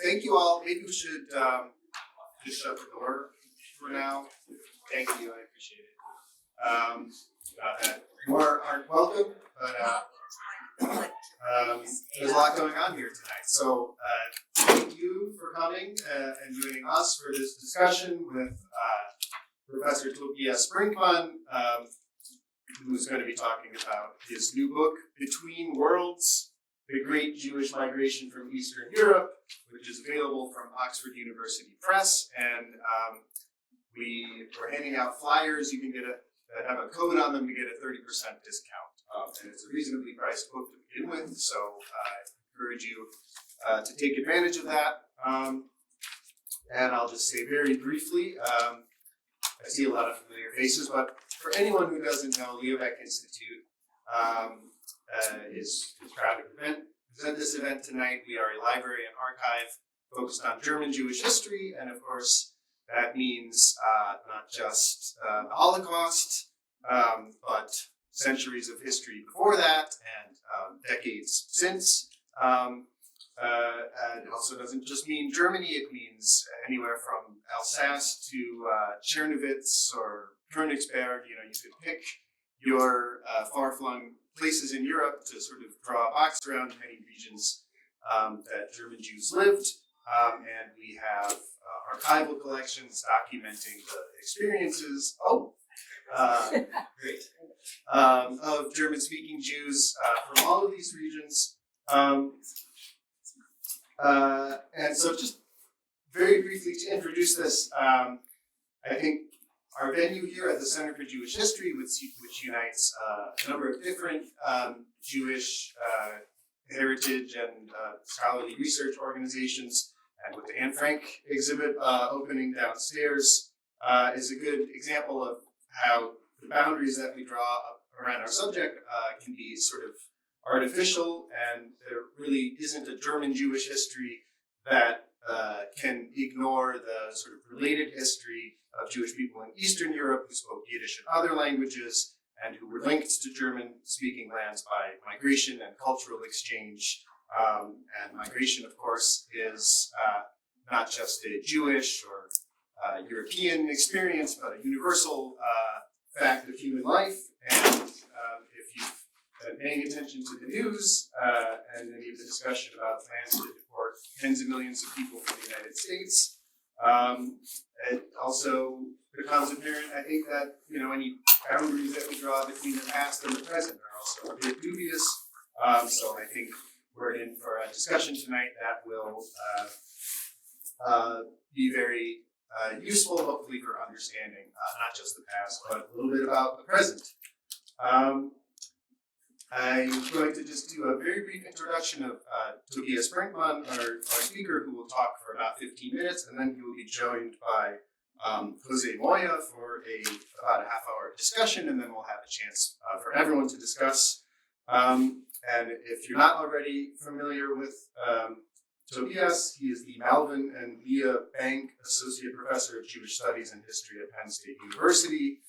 Thank you all. Maybe we should just shut the door for now. Thank you. I appreciate it. More aren't welcome, but there's a lot going on here tonight. So thank you for coming and joining us for this discussion with Professor Tobias Brinkmann, who's going to be talking about his new book, Between Worlds, The Great Jewish Migration from Eastern Europe, which is available from Oxford University Press. And we're handing out flyers. You can get that have a code on them to get a 30% discount. And it's a reasonably priced book to begin with, so I encourage you to take advantage of that. And I'll just say very briefly, I see a lot of familiar faces, but for anyone who doesn't know, Leobeck Institute is proud to present this event tonight. We are a library and archive focused on German Jewish history, and of course, that means not just the Holocaust, but centuries of history before that and decades since. And it also doesn't just mean Germany, it means anywhere from Alsace to Czernowitz or Königsberg. You know, you could pick your far-flung places in Europe to sort of draw a box around many regions that German Jews lived. And we have archival collections documenting the experiences great, of German-speaking Jews from all of these regions. And so just very briefly to introduce this, I think our venue here at the Center for Jewish History, which unites a number of different Jewish heritage and scholarly research organizations, and with the Anne Frank exhibit opening downstairs, is a good example of how the boundaries that we draw around our subject can be sort of artificial, and there really isn't a German Jewish history that can ignore the sort of related history of Jewish people in Eastern Europe who spoke Yiddish and other languages and who were linked to German-speaking lands by migration and cultural exchange. And migration, of course, is not just a Jewish or European experience, but a universal fact of human life. And if you've been paying attention to the news and any of the discussion about plans to deport tens of millions of people from the United States, it also becomes apparent, I think, that any boundaries that we draw between the past and the present are also a bit dubious. So I think we're in for a discussion tonight that will be very useful, hopefully, for understanding not just the past, but a little bit about the present. I'm going to just do a very brief introduction of Tobias Brinkmann, our speaker, who will talk for about 15 minutes, and then he will be joined by José Moya for about a half-hour discussion, and then we'll have a chance for everyone to discuss. And if you're not already familiar with Tobias, he is the Malvin and Leah Bank Associate Professor of Jewish Studies and History at Penn State University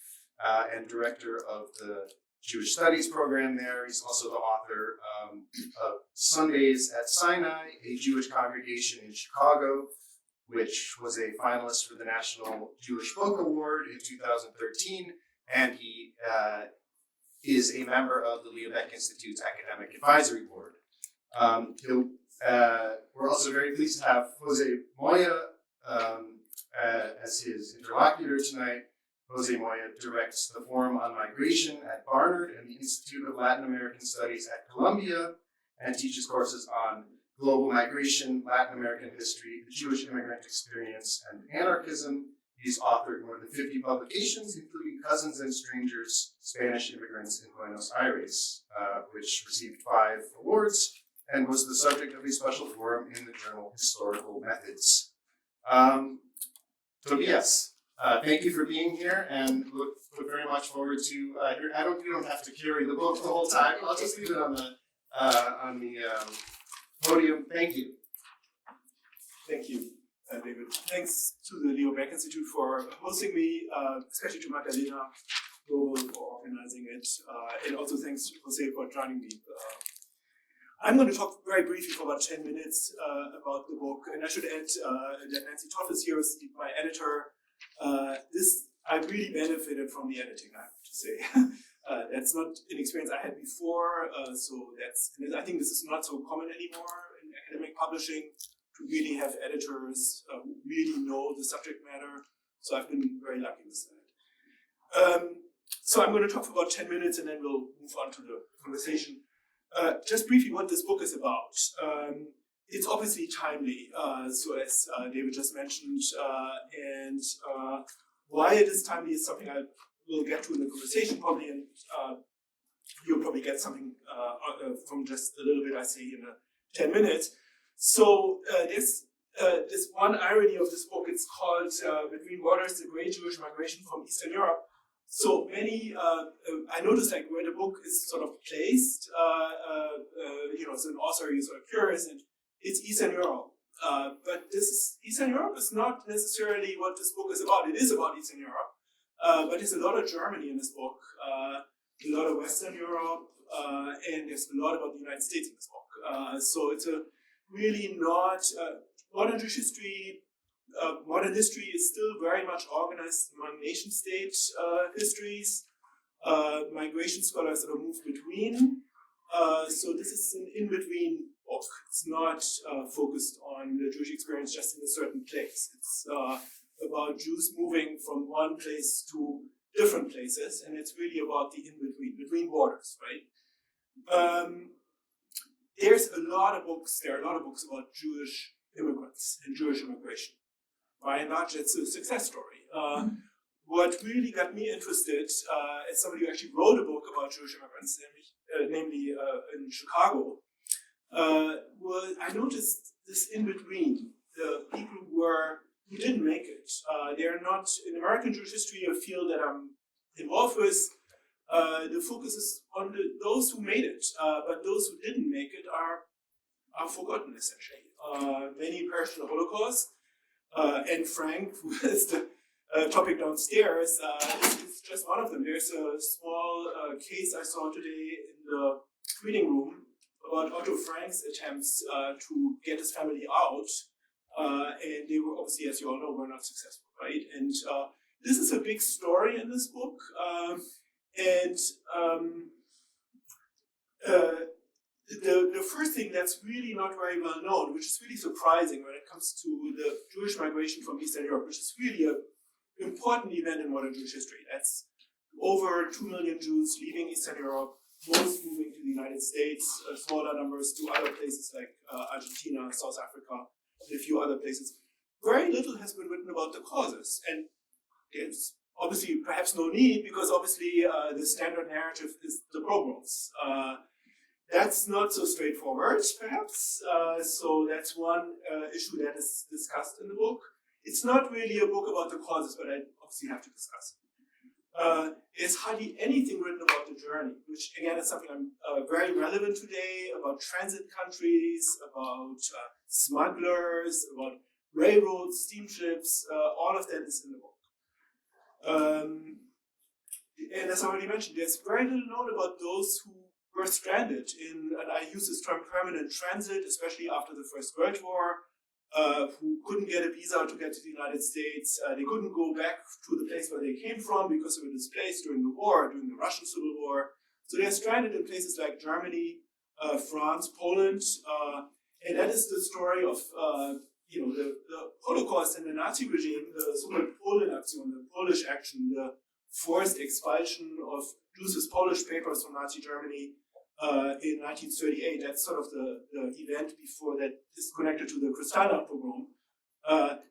and Director of the Jewish Studies program there. He's also the author of Sundays at Sinai, a Jewish congregation in Chicago, which was a finalist for the National Jewish Book Award in 2013, and he is a member of the Leobeck Institute's Academic Advisory Board. We're also very pleased to have José Moya as his interlocutor tonight. José Moya directs the Forum on Migration at Barnard and the Institute of Latin American Studies at Columbia, and teaches courses on global migration, Latin American history, the Jewish immigrant experience, and anarchism. He's authored more than 50 publications, including Cousins and Strangers, Spanish Immigrants in Buenos Aires, which received 5 awards and was the subject of a special forum in the journal Historical Methods. Tobias, thank you for being here, and look very much forward to. You don't have to carry the book the whole time. I'll just leave it on the podium. Thank you. Thank you, David. Thanks to the Leobeck Institute for hosting me, especially to Magdalena Global for organizing it, and also thanks to José for joining me. I'm going to talk very briefly for about 10 minutes about the book, and I should add that Nancy Toff is here, is my editor. I really benefited from the editing, I have to say. That's not an experience I had before, I think this is not so common anymore in academic publishing, to really have editors who really know the subject matter. So I've been very lucky with that. So I'm going to talk for about 10 minutes and then we'll move on to the conversation. Just briefly what this book is about. It's obviously timely, so as David just mentioned, and why it is timely is something I will get to in the conversation probably, and you'll probably get something from just a little bit I say in 10 minutes. So there's this one irony of this book. It's called Between Waters, the Great Jewish Migration from Eastern Europe. So many, I noticed like where the book is sort of placed, so an author is sort of curious, and it's Eastern Europe. But Eastern Europe is not necessarily what this book is about. It is about Eastern Europe, but there's a lot of Germany in this book, a lot of Western Europe, and there's a lot about the United States in this book. So it's a really not, modern Jewish history, modern history is still very much organized among nation-state histories. Migration scholars sort of move between. So this is an in-between book. It's not focused on the Jewish experience just in a certain place. It's about Jews moving from one place to different places, and it's really about the in-between, between borders, right? There's a lot of books. There are a lot of books about Jewish immigrants and Jewish immigration. By and large, it's a success story. What really got me interested, as somebody who actually wrote a book about Jewish immigrants, namely in Chicago, was I noticed this in between, the people who didn't make it. They're not, in American Jewish history, a field that I'm involved with. The focus is on those who made it, but those who didn't make it are forgotten, essentially. Many perished in the Holocaust. And Frank, who is the topic downstairs, is just one of them. There's a small case I saw today in the reading room about Otto Frank's attempts to get his family out, and they were obviously, as you all know, were not successful, right? And this is a big story in this book, the first thing that's really not very well known, which is really surprising when it comes to the Jewish migration from Eastern Europe, which is really an important event in modern Jewish history. That's over 2 million Jews leaving Eastern Europe, most moving to the United States, smaller numbers to other places like Argentina, South Africa, and a few other places. Very little has been written about the causes, and there's obviously perhaps no need, because obviously the standard narrative is the pogroms. That's not so straightforward, perhaps. So that's one issue that is discussed in the book. It's not really a book about the causes, but I obviously have to discuss it. There's hardly anything written about the journey, which again is something very relevant today, about transit countries, about smugglers, about railroads, steamships, all of that is in the book. And as I already mentioned, there's very little known about those who were stranded in, and I use this term, permanent transit, especially after the First World War, who couldn't get a visa to get to the United States. They couldn't go back to the place where they came from because they were displaced during the war, during the Russian Civil War. So they're stranded in places like Germany, France, Poland, and that is the story of the Holocaust and the Nazi regime, the so-called Polen-Aktion, the Polish action, the forced expulsion of Jews with Polish papers from Nazi Germany in 1938. That's sort of the event before that is connected to the Kristallnacht pogrom.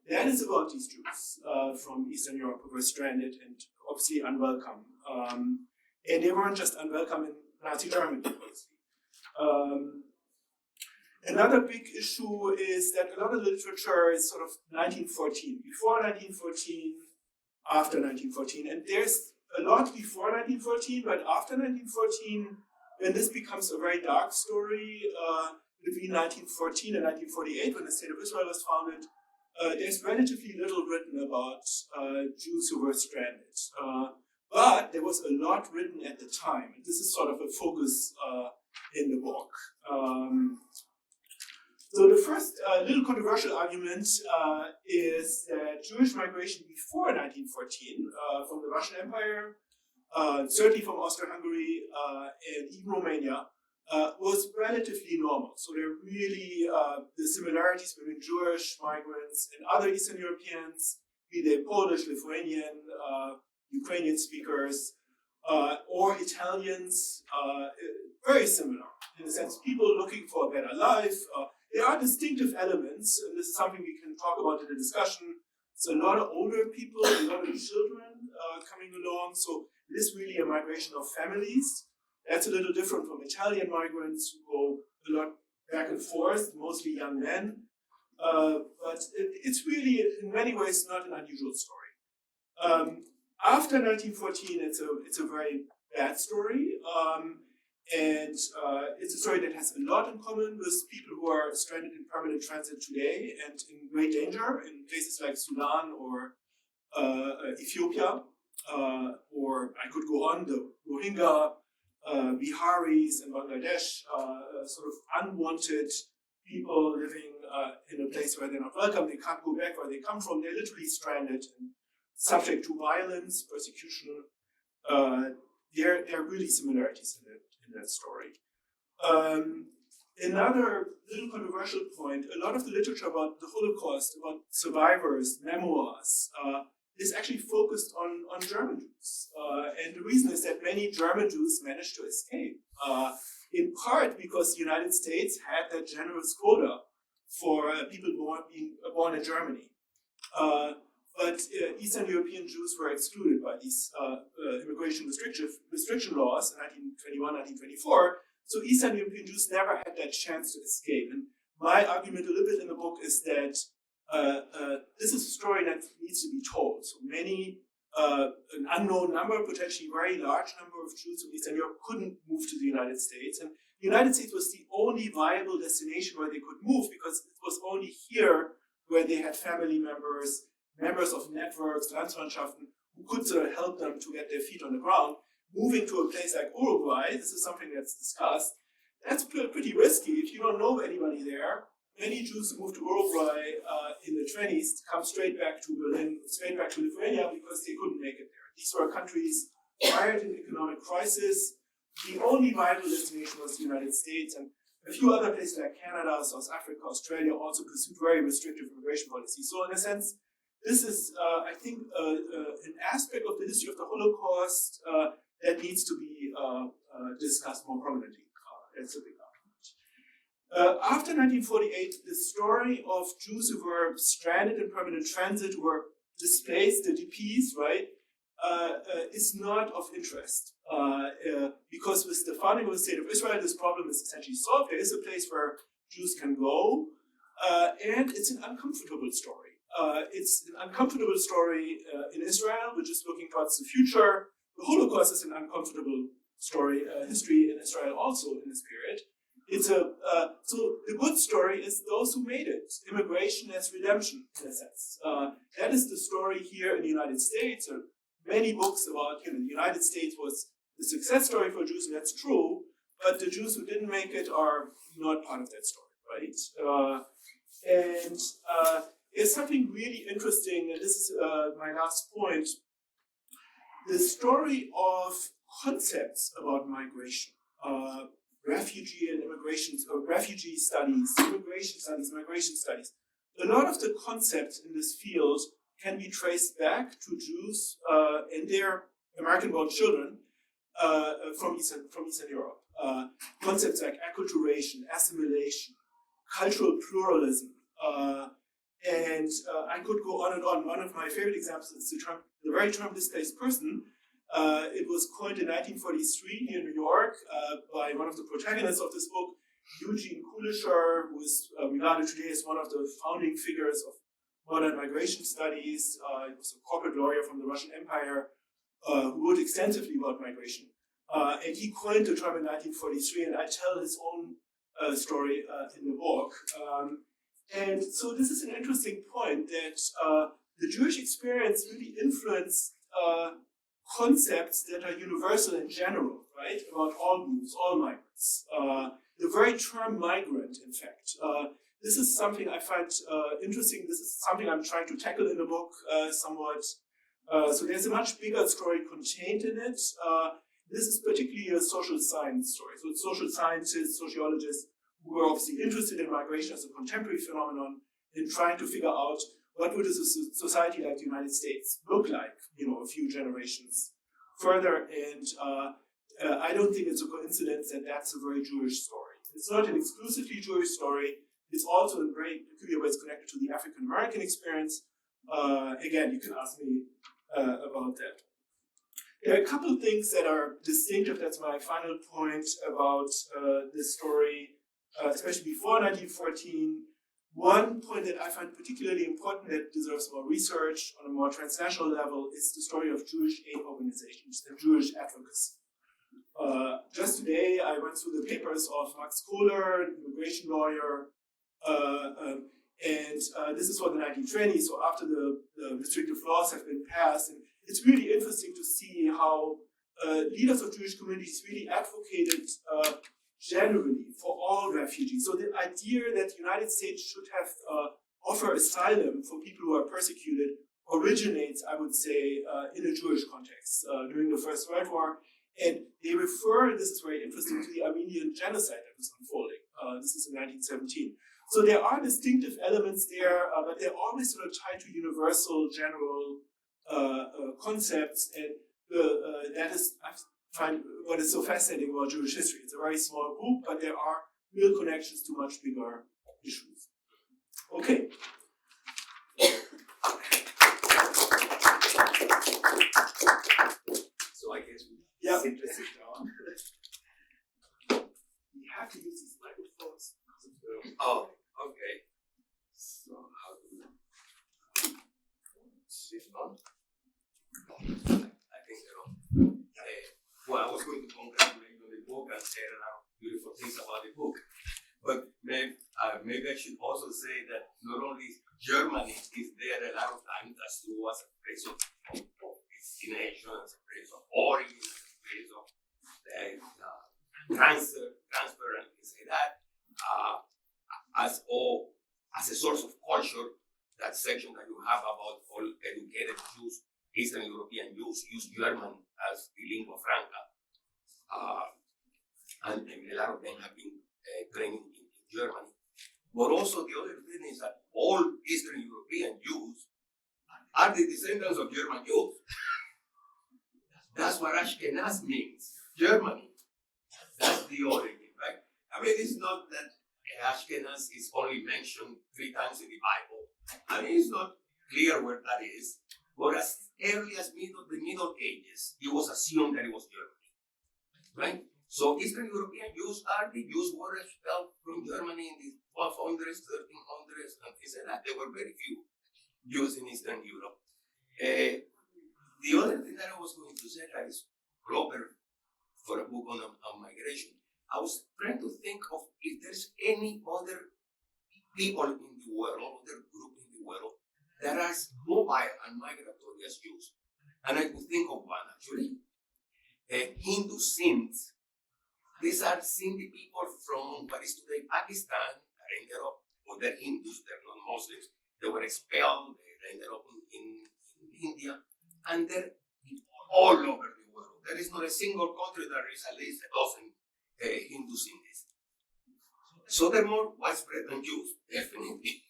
That is about these Jews from Eastern Europe who were stranded and obviously unwelcome. And they weren't just unwelcome in Nazi Germany, obviously. Another big issue is that a lot of literature is sort of 1914, before 1914, after 1914, and there's a lot before 1914, but after 1914, when this becomes a very dark story, between 1914 and 1948, when the State of Israel was founded, there's relatively little written about Jews who were stranded. But there was a lot written at the time, and this is sort of a focus in the book. So the first little controversial argument is that Jewish migration before 1914 from the Russian Empire, certainly from Austria-Hungary and even Romania, was relatively normal. So there are really the similarities between Jewish migrants and other Eastern Europeans, be they Polish, Lithuanian, Ukrainian speakers, or Italians, very similar in the sense people looking for a better life. There are distinctive elements, and this is something we can talk about in the discussion. So a lot of older people, a lot of children coming along. So it is really a migration of families. That's a little different from Italian migrants who go a lot back and forth, mostly young men. But it's really, in many ways, not an unusual story. After 1914, it's a very bad story. And it's a story that has a lot in common with people who are stranded in permanent transit today and in great danger in places like Sudan or Ethiopia. Or I could go on, the Rohingya, Biharis in Bangladesh, sort of unwanted people living in a place where they're not welcome. They can't go back where they come from. They're literally stranded and subject to violence, persecution. There are really similarities in that story. Another little controversial point, a lot of the literature about the Holocaust, about survivors, memoirs, is actually focused on German Jews. And the reason is that many German Jews managed to escape, in part because the United States had that generous quota for people being born in Germany. But Eastern European Jews were excluded by these immigration restriction laws in 1921, 1924. So Eastern European Jews never had that chance to escape. And my argument a little bit in the book is that this is a story that needs to be told. So many, an unknown number, potentially very large number of Jews from Eastern Europe couldn't move to the United States. And the United States was the only viable destination where they could move because it was only here where they had family members of networks, Landsmannschaften, who could sort of help them to get their feet on the ground. Moving to a place like Uruguay, this is something that's discussed, that's pretty risky if you don't know anybody there. Many Jews who moved to Uruguay in the 20s come straight back to Berlin, straight back to Lithuania because they couldn't make it there. These were countries mired in economic crisis. The only viable destination was the United States, and a few other places like Canada, South Africa, Australia also pursued very restrictive immigration policies. So in a sense, this is, I think, an aspect of the history of the Holocaust that needs to be discussed more prominently. That's a big argument. After 1948, the story of Jews who were stranded in permanent transit, who were displaced, the DPs, right, is not of interest. Because with the founding of the State of Israel, this problem is essentially solved. There is a place where Jews can go, and it's an uncomfortable story. It's an uncomfortable story in Israel, which is looking towards the future. The Holocaust is an uncomfortable story, history in Israel also in this period. It's so the good story is those who made it. Immigration as redemption, in a sense. That is the story here in the United States. Many books about the United States was the success story for Jews, and that's true. But the Jews who didn't make it are not part of that story, right? And there's something really interesting, and this is my last point. The story of concepts about migration, refugee and immigration, refugee studies, immigration studies, migration studies. A lot of the concepts in this field can be traced back to Jews and their American-born children from Eastern Europe. Concepts like acculturation, assimilation, cultural pluralism, and I could go on and on. One of my favorite examples is the very term displaced person. It was coined in 1943 here in New York by one of the protagonists of this book, Eugene Kulischer, who is regarded today as one of the founding figures of modern migration studies. He was a corporate lawyer from the Russian Empire who wrote extensively about migration. And he coined the term in 1943, and I tell his own story in the book. And so this is an interesting point that the Jewish experience really influenced concepts that are universal in general. right? About all groups, all migrants. The very term migrant, in fact, this is something I find interesting. This is something I'm trying to tackle in the book somewhat. So there's a much bigger story contained in it. This is particularly a social science story. So it's social scientists, sociologists who are obviously interested in migration as a contemporary phenomenon and trying to figure out what would a society like the United States look like, a few generations further. And I don't think it's a coincidence that that's a very Jewish story. It's not an exclusively Jewish story. It's also in very peculiar ways connected to the African American experience. Again, you can ask me about that. There are a couple of things that are distinctive. That's my final point about this story, especially before 1914. One point that I find particularly important that deserves more research on a more transnational level is the story of Jewish aid organizations and Jewish advocacy. Just today, I went through the papers of Max Kohler, an immigration lawyer, and this is for the 1920s, so after the restrictive laws have been passed. And it's really interesting to see how leaders of Jewish communities really advocated generally for all refugees. So the idea that the United States should have offer asylum for people who are persecuted originates, I would say, in a Jewish context during the First World War. And they refer, this is very interesting, to the Armenian genocide that was unfolding. This is in 1917. So there are distinctive elements there, but they're always sort of tied to universal, general concepts. And that is, I find, what is so fascinating about Jewish history. It's a very small group, but there are real connections to much bigger issues. Okay. So I guess we Yeah. sit down. We have to use these microphones. Oh, okay. So how do we sit down? I think well, I was going to congratulate you on the book and say a lot of beautiful things about the book. But maybe I should also say that not only Germany is there a lot of times as to as a place of destination, as a place of origin, as a place of transfer and things like that. As a source of culture, that section that you have about all educated Jews, Eastern European Jews, use German as the lingua franca. And a lot of them have been trained in Germany. But also the other thing is that all Eastern European Jews are the descendants of German Jews. That's what Ashkenaz means, Germany. That's the origin, right? I mean, it's not that Ashkenaz is only mentioned 3 times in the Bible. I mean, it's not clear where that is. But as early as the Middle Ages, it was assumed that it was Germany, right? So Eastern European Jews are the Jews who were expelled from Germany in the 1200s, 1300s, and things like that. There were very few Jews in Eastern Europe. The other thing that I was going to say that is proper for a book on migration, I was trying to think of if there's any other people in the world, other group in the world, that are as mobile and migratory as Jews. And I could think of one actually. Hindu Sindhs. These are Sindhi people from what is today Pakistan that ended up, well, they're Hindus, they're not Muslims. They were expelled, they ended up in India, and they're all over the world. There is not a single country that is at least a dozen Hindu Sindhis. So they're more widespread than Jews, definitely.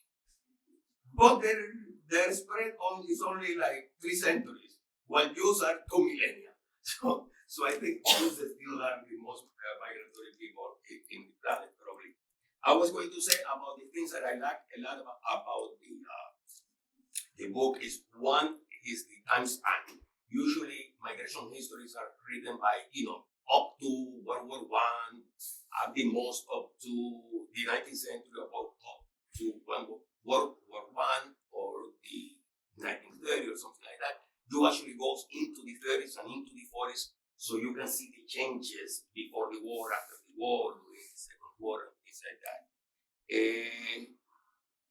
But their spread is only like 3 centuries, while Jews are 2 millennia. So I think Jews still are the most migratory people in the planet, probably. I was going to say about the things that I like a lot about the book is one is the time span. Usually migration histories are written by, up to World War I, at the most up to the 19th century, about up to World War I or the 1930s or something like that. You actually goes into the 30s and into the 40s, so you can see the changes before the war, after the war, during the Second War, and things like that.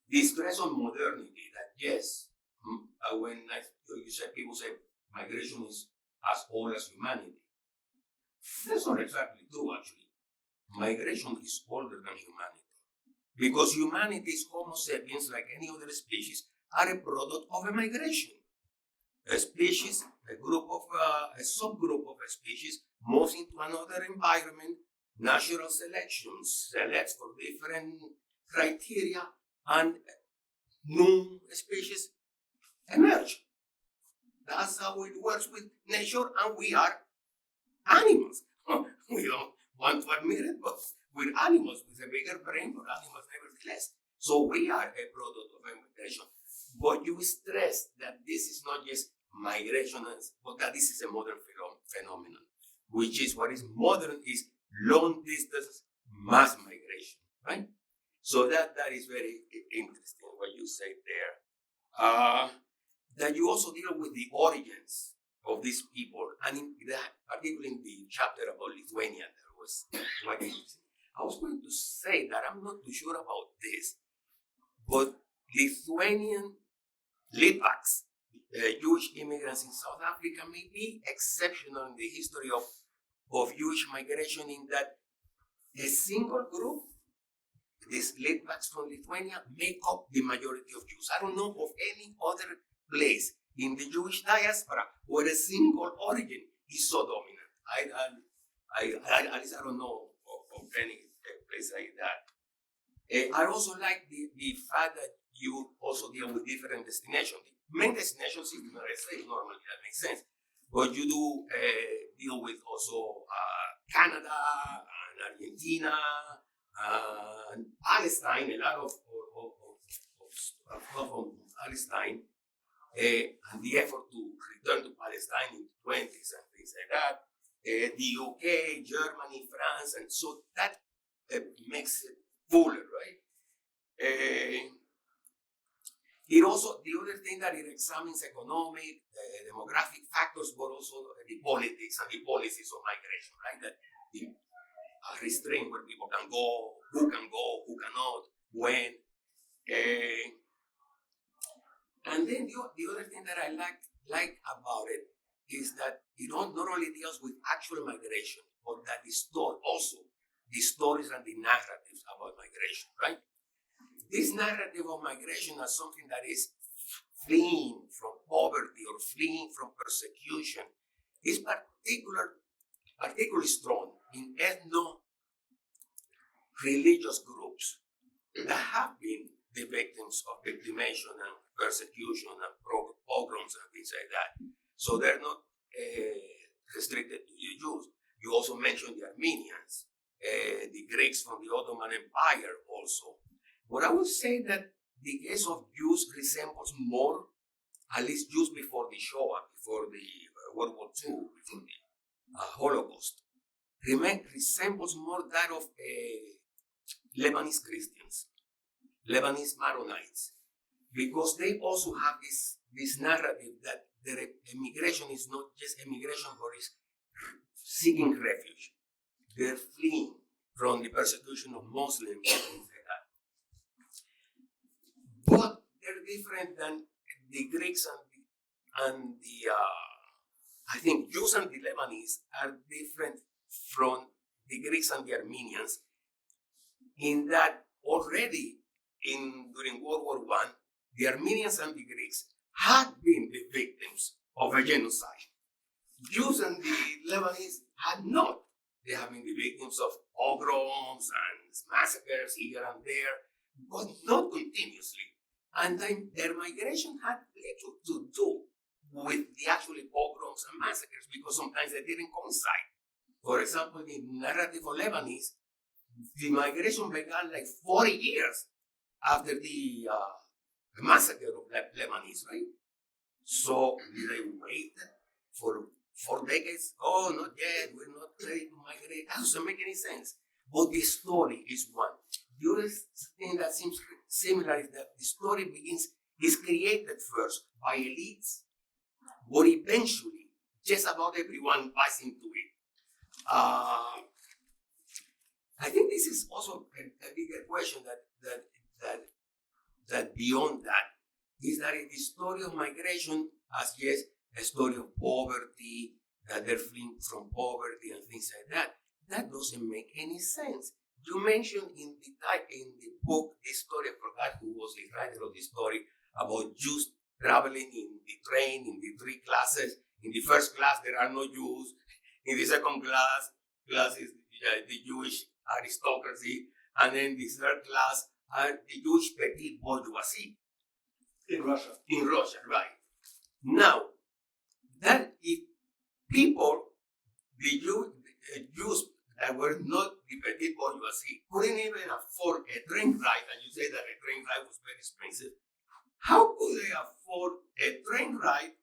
The stress on modernity, that yes, when you said, people say migration is as old as humanity. That's not exactly true, actually. Migration is older than humanity. Because humanity's Homo sapiens, like any other species, are a product of a migration. A species, a subgroup of a species moves into another environment, natural selections selects for different criteria, and new species emerge. That's how it works with nature, and we are animals. We don't want to admit it, but we're animals with a bigger brain, but animals nevertheless. So we are a product of migration. But you stress that this is not just migration, but that this is a modern phenomenon, which is what is modern is long distance mass migration, right? So that is very interesting what you say there. That you also deal with the origins of these people, and in that, particularly in the chapter about Lithuania, that was quite interesting. I was going to say that I'm not too sure about this, but Lithuanian Litvaks, Jewish immigrants in South Africa, may be exceptional in the history of Jewish migration in that a single group, these Litvaks from Lithuania, make up the majority of Jews. I don't know of any other place in the Jewish diaspora where a single origin is so dominant. At least I don't know of any place like that. I also like the fact that you also deal with different destinations. The main destinations in the United States normally, that makes sense. But you do deal with also Canada and Argentina and Palestine, a lot of stuff on Palestine. And the effort to return to Palestine in the 20s and things like that. The UK, Germany, France, and so that makes it fuller, right? It also, the other thing that it examines economic, demographic factors, but also the politics and the policies of migration, right? That the restraint where people can go, who cannot, when. And then the other thing that I like about it is that it not only deals with actual migration, but that the stories and the narratives about migration, right? This narrative of migration as something that is fleeing from poverty or fleeing from persecution is particularly strong in ethno-religious groups that have been the victims of victimization and persecution and pogroms and things like that. So they're not restricted to the Jews. You also mentioned the Armenians, the Greeks from the Ottoman Empire also. But I would say that the case of Jews resembles more, at least Jews before the Shoah, before the World War II, before the Holocaust, resembles more that of Lebanese Christians, Lebanese Maronites, because they also have this narrative that their immigration is not just immigration, but is seeking refuge. They're fleeing from the persecution of Muslims and things like that. But they're different than the Greeks and the I think Jews and the Lebanese are different from the Greeks and the Armenians in that already during World War I, the Armenians and the Greeks had been the victims of a genocide. Jews and the Lebanese had not. They have been the victims of pogroms and massacres here and there, but not continuously. And then their migration had little to do with the actual pogroms and massacres because sometimes they didn't coincide. For example, the narrative of Lebanese, the migration began like 40 years after the massacre of Lebanese, right? So they waited for 4 decades. Oh, not yet. We're not ready to migrate. That doesn't make any sense. But the story is one. The other thing that seems similar is that the story is created first by elites, but eventually just about everyone buys into it. I think this is also a bigger question that beyond that is that the story of migration as yes, a story of poverty, that they're fleeing from poverty and things like that. That doesn't make any sense. You mentioned in the book the story, I forgot who was the writer of the story, about Jews traveling in the train in the three classes. In the first class, there are no Jews. In the second class is the Jewish aristocracy. And then the third class are the Jewish petit bourgeoisie. In Russia. In Russia, right. Now, that if people, the Jews that were not the petit bourgeoisie, couldn't even afford a train ride, and you say that a train ride was very expensive, how could they afford a train ride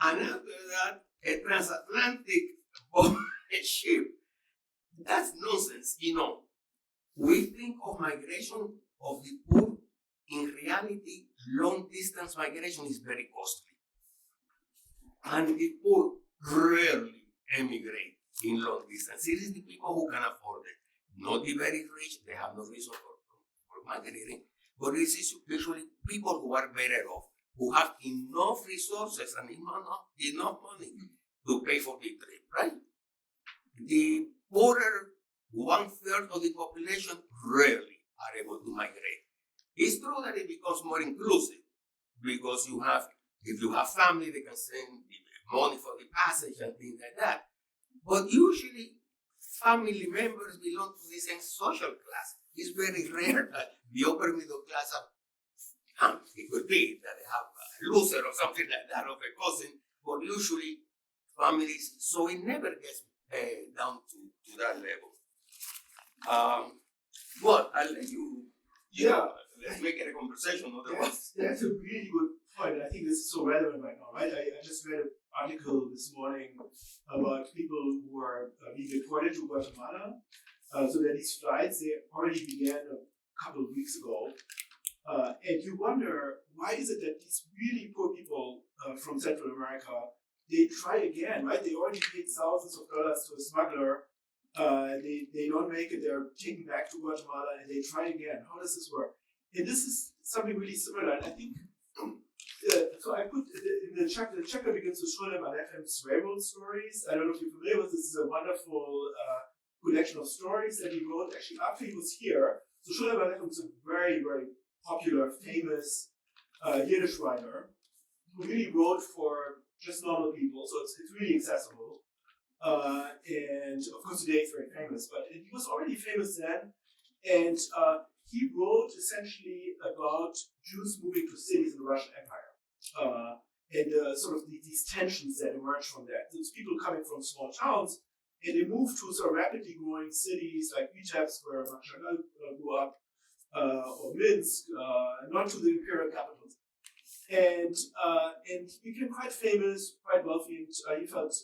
and after that a transatlantic ship? That's nonsense, We think of migration of the poor. In reality, long-distance migration is very costly. And the poor rarely emigrate in long distance. It is the people who can afford it. Not the very rich, they have no reason for migrating. But it is usually people who are better off, who have enough resources and enough money to pay for the trip, right? The poorer 1/3 of the population rarely are able to migrate. It's true that it becomes more inclusive because if you have family, they can send money for the passage and things like that. But usually, family members belong to the same social class. It's very rare that the upper middle class it could be that they have a loser or something like that of a cousin, but usually families, so it never gets down to that level. But I'll let you, let's make it a conversation. Otherwise, that's a really good point. I think this is so relevant right now, right? I just read an article this morning about people who are being deported to Guatemala. So that these flights, they already began a couple of weeks ago. And you wonder, why is it that these really poor people from Central America, they try again, right? They already paid thousands of dollars to a smuggler. They don't make it, they're taken back to Guatemala and they try again. How does this work? And this is something really similar. And I think, so I put in the chapter begins with José C's railroad stories. I don't know if you're familiar with this. This is a wonderful collection of stories that he wrote actually after he was here. So José C was a very, very popular, famous Yiddish writer who really wrote for just normal people. So it's really accessible. And of course today it's very famous, but he was already famous then. And he wrote essentially about Jews moving to cities in the Russian Empire. And sort of these tensions that emerge from that. There's people coming from small towns and they move to sort of rapidly growing cities like Vitebsk, where Mark Chagall grew up, or Minsk, not to the imperial capitals. And he became quite famous, quite wealthy, and he felt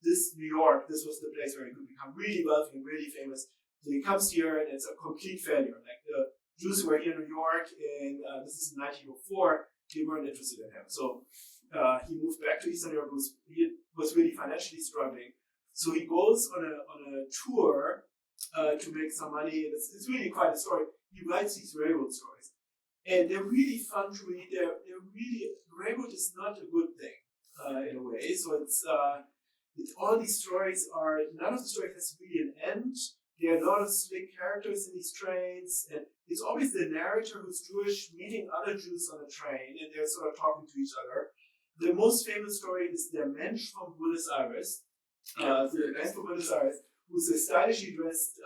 this New York, this was the place where he could become really wealthy and really famous. So he comes here and it's a complete failure. Like the Jews who were here in New York, and this is in 1904, they weren't interested in him. So he moved back to Eastern Europe. He was really financially struggling. So he goes on a tour to make some money. And it's really quite a story. He writes these railroad stories. And they're really fun to read. Railroad is not a good thing in a way. So it's all these stories are, none of the stories has really an end. There are a lot of slick characters in these trains, and it's always the narrator who's Jewish meeting other Jews on a train, and they're sort of talking to each other. The most famous story is the Mensch from Buenos Aires, the man from Buenos Aires, who's a stylishly dressed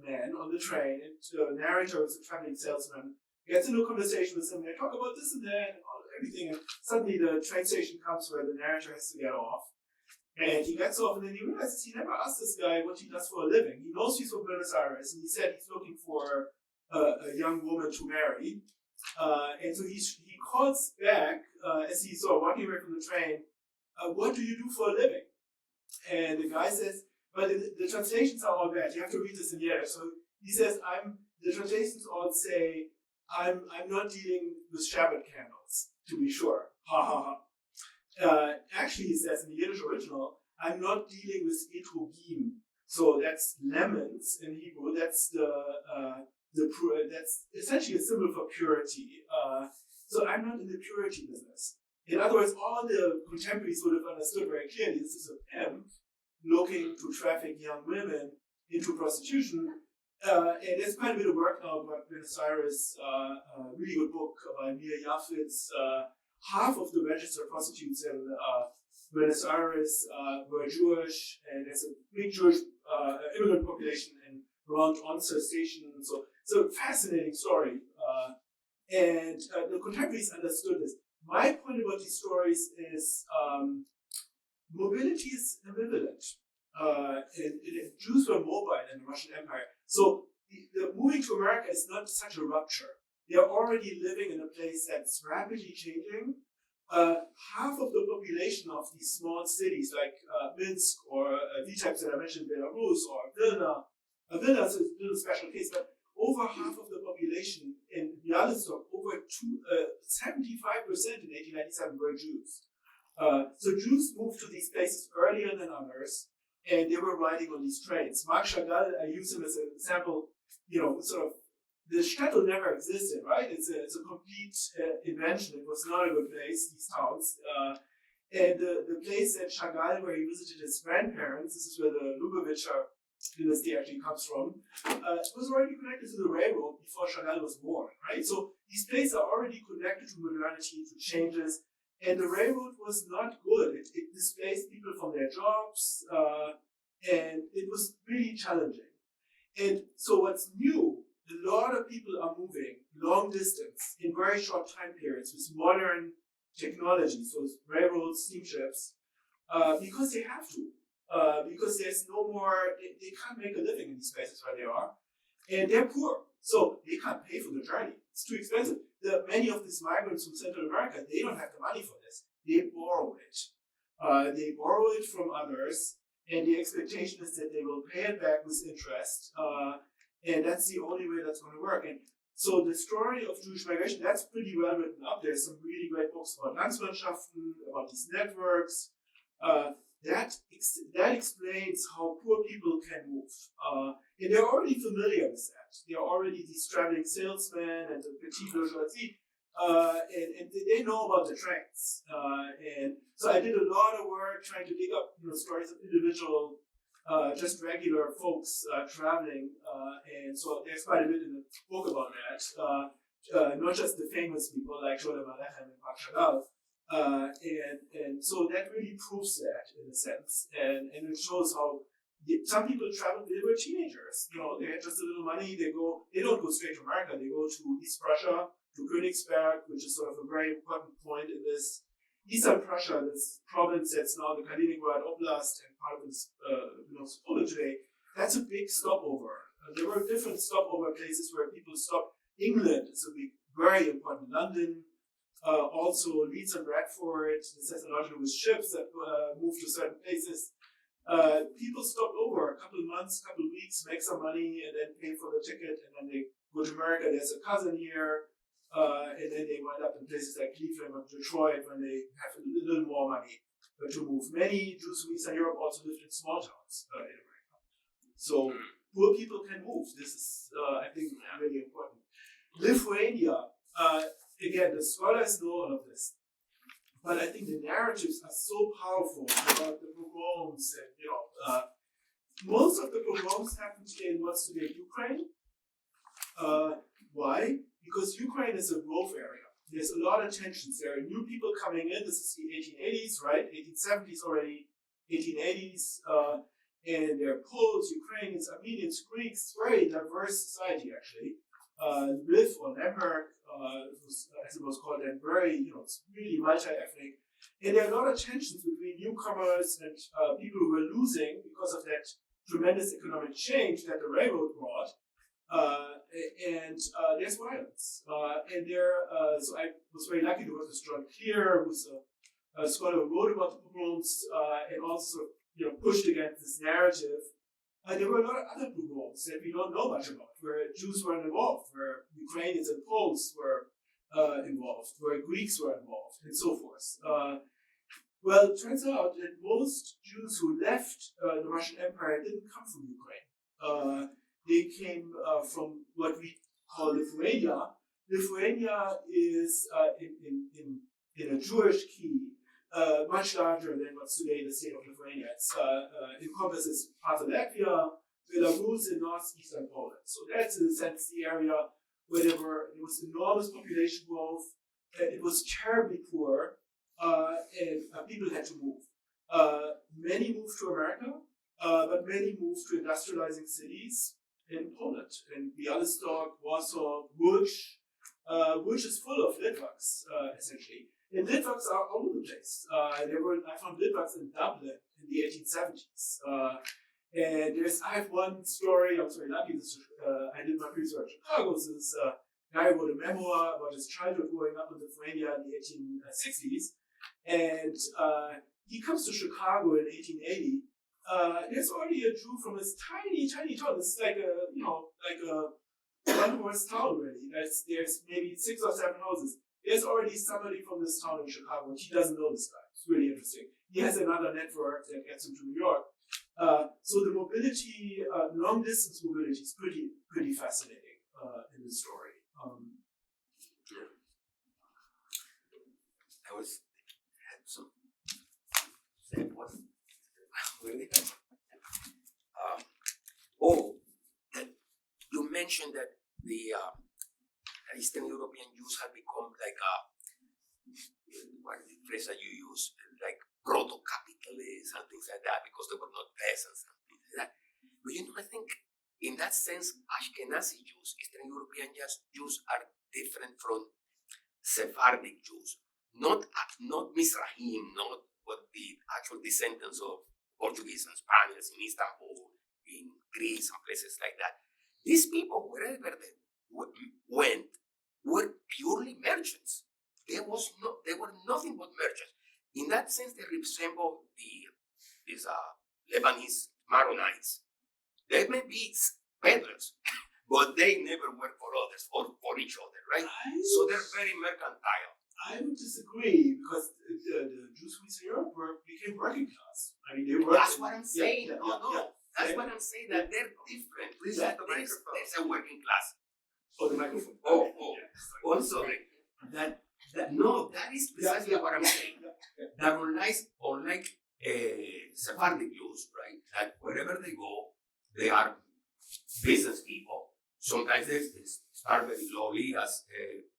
man on the train, and the narrator is a traveling salesman, gets into a conversation with him, they talk about this and that, and everything, and suddenly the train station comes where the narrator has to get off. And he gets off, and then he realizes he never asked this guy what he does for a living. He knows he's from Buenos Aires, and he said he's looking for a young woman to marry. And so he calls back as he's sort of walking away from the train, what do you do for a living? And the guy says, but the translations are all bad. You have to read this in Yiddish. So he says, the translations all say, I'm not dealing with Shabbat candles, to be sure. Ha ha ha. Actually, he says in the Yiddish original, I'm not dealing with etrogim. So that's lemons in Hebrew. That's that's essentially a symbol for purity. So I'm not in the purity business. In other words, all the contemporaries would have understood very clearly this is a pimp looking to traffic young women into prostitution. And there's quite a bit of work now about Buenos Aires, a really good book by Mia Yaffitz. Half of the registered prostitutes in Buenos Aires were Jewish, and there's a big Jewish immigrant population around Once Station. So it's a fascinating story. And the contemporaries understood this. My point about these stories is mobility is ambivalent. And Jews were mobile in the Russian Empire. So the moving to America is not such a rupture. They're already living in a place that's rapidly changing. Half of the population of these small cities like Minsk or Vitebsk that I mentioned, Belarus, or Vilna. Vilna is a little special case, but over half of the population in Bialystok, over 75% in 1897 were Jews. So Jews moved to these places earlier than others, and they were riding on these trains. Marc Chagall, I use him as an example, sort of, the shtetl never existed, right? It's a complete invention. It was not a good place, these towns. And the place at Chagall where he visited his grandparents, this is where the Lubavitcher dynasty actually comes from, was already connected to the railroad before Chagall was born, right? So these places are already connected to modernity, to changes, and the railroad was not good. It displaced people from their jobs, and it was really challenging. And so what's new, a lot of people are moving long distance in very short time periods with modern technology, so railroads, steamships, because they have to. Because there's no more, they can't make a living in these places where they are, and they're poor, so they can't pay for the journey. It's too expensive. Many of these migrants from Central America, they don't have the money for this. They borrow it. They borrow it from others, and the expectation is that they will pay it back with interest, and that's the only way that's going to work. And so the story of Jewish migration, that's pretty well written up. There's some really great books about Landsmannschaften, about these networks. That explains how poor people can move. And they're already familiar with that. They're already these traveling salesmen and the petit bourgeoisie, and they know about the trends. And so I did a lot of work trying to dig up stories of individual, just regular folks traveling. And so there's quite a bit in the book about that. Not just the famous people like Sholem Aleichem and Marc Chagall. And so that really proves that in a sense, and it shows how some people travel. They were teenagers, they had just a little money. They don't go straight to America. They go to East Prussia, to Königsberg, which is sort of a very important point in this. Eastern Prussia, this province that's now the Kaliningrad Oblast and part of this, Poland today. That's a big stopover. There were different stopover places where people stopped. England is a big, very important. London. Also Leeds and Bradford, this has a lot to do with ships that move to certain places. People stopped over a couple of months, couple of weeks, make some money, and then pay for the ticket, and then they go to America. There's a cousin here, and then they wind up in places like Cleveland or Detroit when they have a little more money to move. Many Jews from Eastern Europe also lived in small towns in America. So poor people can move. This is, I think, really important. Lithuania. Again, the scholars know all of this, but I think the narratives are so powerful about the pogroms, and most of the pogroms happened in what's today Ukraine. Why? Because Ukraine is a growth area. There's a lot of tensions. There are new people coming in. This is the 1880s, right? 1870s already, 1880s, and there are Poles, Ukrainians, Armenians, Greeks. Very diverse society actually. Lviv or Lemberg, as it was called then, very, it's really multi-ethnic. And there are a lot of tensions between newcomers and people who were losing because of that tremendous economic change that the railroad brought. And there's violence. So I was very lucky to work with John Clear, who's a scholar who wrote about the pogroms and also pushed against this narrative. There were a lot of other pogroms that we don't know much about, where Jews were involved, where Ukrainians and Poles were involved, where Greeks were involved, and so forth. Well, it turns out that most Jews who left the Russian Empire didn't come from Ukraine. They came from what we call Lithuania. Lithuania is in in a Jewish key, much larger than what's today the state of Lithuania. It encompasses parts of Latvia, Belarus, and northeastern Poland. So that's in a sense the area where there was enormous population growth. It was terribly poor, and people had to move. Many moved to America, but many moved to industrializing cities in Poland, in Białystok, Warsaw, Łódź. Łódź is full of Litvaks, essentially. And Litvaks are all over the place. I found Litvaks in Dublin in the 1870s. And I have one story, I was very lucky, I did my research in Chicago. So this guy wrote a memoir about his childhood growing up in Lithuania in the 1860s. And he comes to Chicago in 1880. There's already a Jew from this tiny, tiny town. It's like a one-horse town, really. There's maybe 6 or 7 houses. There's already somebody from this town in Chicago, and he doesn't know this guy. It's really interesting. He has another network that gets him to New York. So the mobility, long-distance mobility, is pretty fascinating in the story. I had some really. You mentioned that the Eastern European Jews have become like what is the phrase that you use, like proto-capitalists and things like that, because they were not peasants and things like that. But I think in that sense, Ashkenazi Jews, Eastern European Jews are different from Sephardic Jews. Not Mizrahim, not what the actual descendants of Portuguese and Spaniards in Istanbul, in Greece and places like that. These people, wherever they went, were purely merchants. They were nothing but merchants. In that sense, they resemble these Lebanese Maronites. They may be peddlers, but they never work for others or for each other, right? So they're very mercantile. I would disagree, because the Jews from Eastern Europe became working class. I mean, they were. That's what I'm saying. Yeah. That's what I'm saying, that they're different. Please have the microphone. There's a working class. Oh, the microphone. Oh, I'm sorry. That is precisely what I'm saying. That unlike Sephardic Jews, right, that wherever they go, they are business people. Sometimes they start very lowly as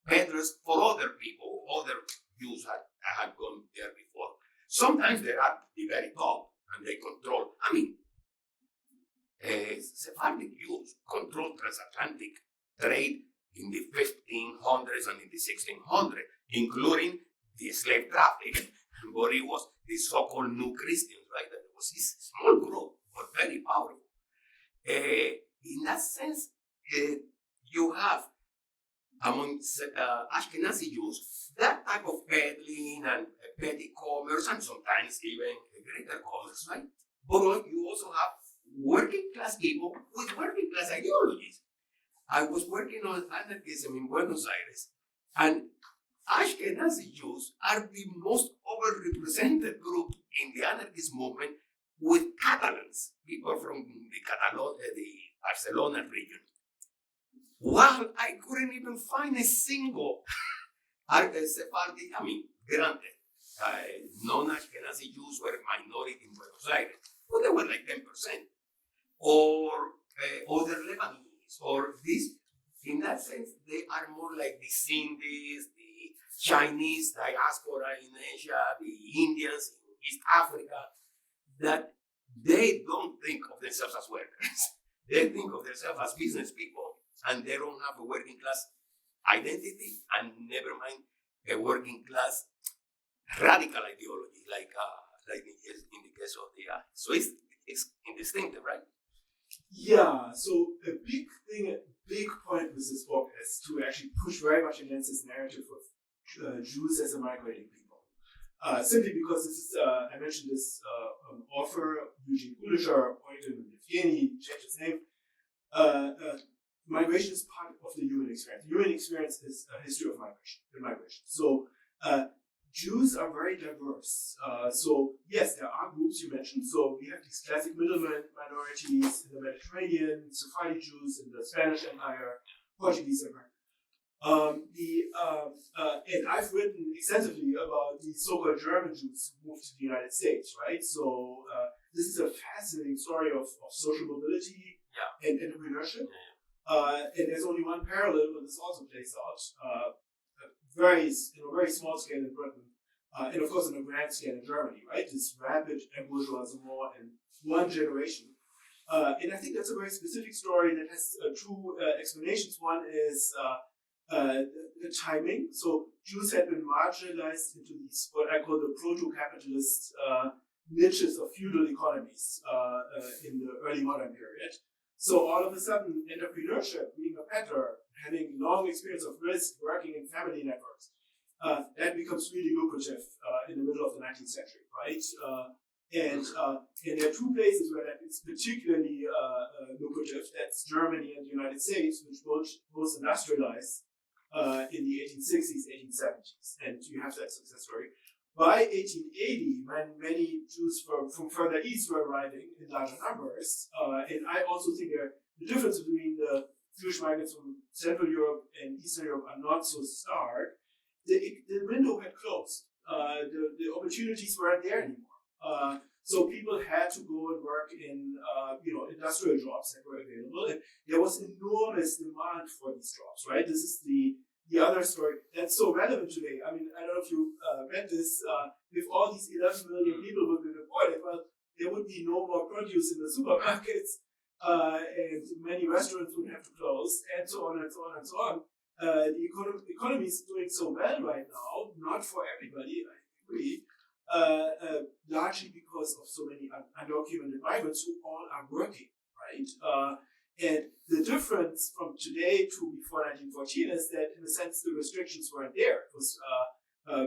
peddlers for other people. Other Jews had gone there before. Sometimes they are the very top and they control. I mean, Sephardic Jews controlled transatlantic trade in the 1500s and in the 1600s, including the slave traffic. But it was the so-called New Christians, right? That was this small group, but very powerful. In that sense, you have among Ashkenazi Jews that type of peddling and petty commerce, and sometimes even greater commerce, right? But you also have working class people with working class ideologies. I was working on anarchism in Buenos Aires, and Ashkenazi Jews are the most overrepresented group in the anarchist movement, with Catalans, people from the Barcelona region. While I couldn't even find a single Sephardi, granted, non-Ashkenazi Jews were a minority in Buenos Aires, but they were like 10%. Or other Lebanese, or this. In that sense, they are more like the Sindhis, the Chinese diaspora in Asia, the Indians in East Africa, that they don't think of themselves as workers. They think of themselves as business people, and they don't have a working class identity, and never mind a working class radical ideology, like in the case of the. So it's indistinctive, right? Yeah, so a big point with this book is to actually push very much against this narrative of Jews as a migrating people. Simply because this is, I mentioned this author, Eugene Kulischer, Eugen Yevgeny, changed his name. Migration is part of the human experience. The human experience is a history of migration. So Jews are very diverse. So yes, there are groups you mentioned. So we have these classic middlemen minorities in the Mediterranean, Sephardi Jews in the Spanish Empire, Portuguese Empire. And I've written extensively about the so-called German Jews who moved to the United States, right? So this is a fascinating story of social mobility and entrepreneurship. And there's only one parallel where this also plays out, very small scale in Britain, and of course on a grand scale in Germany, right? This rapid bourgeoisement in one generation. And I think that's a very specific story that has two explanations. One is the timing. So Jews had been marginalized into these, what I call the proto-capitalist niches of feudal economies in the early modern period. So all of a sudden, entrepreneurship, being a peddler, having long experience of risk, working in family networks, that becomes really lucrative in the middle of the 19th century, right? And there are two places where that is particularly lucrative. That's Germany and the United States, which both industrialized in the 1860s, 1870s. And you have that success story. By 1880, when many Jews from further east were arriving in larger numbers, and I also think the difference between the Jewish migrants from Central Europe and Eastern Europe are not so stark. The window had closed. The opportunities weren't there anymore. So people had to go and work in industrial jobs that were available, and there was enormous demand for these jobs. Right? This is the other story that's so relevant today. I mean, I don't know if you read this. If all these 11 million people would be deported, well, there would be no more produce in the supermarkets, and many restaurants would have to close, and so on and so on and so on. The economy is doing so well right now, not for everybody, I agree, largely because of so many undocumented migrants who all are working, right? And the difference from today to before 1914 is that, in a sense, the restrictions weren't there. It was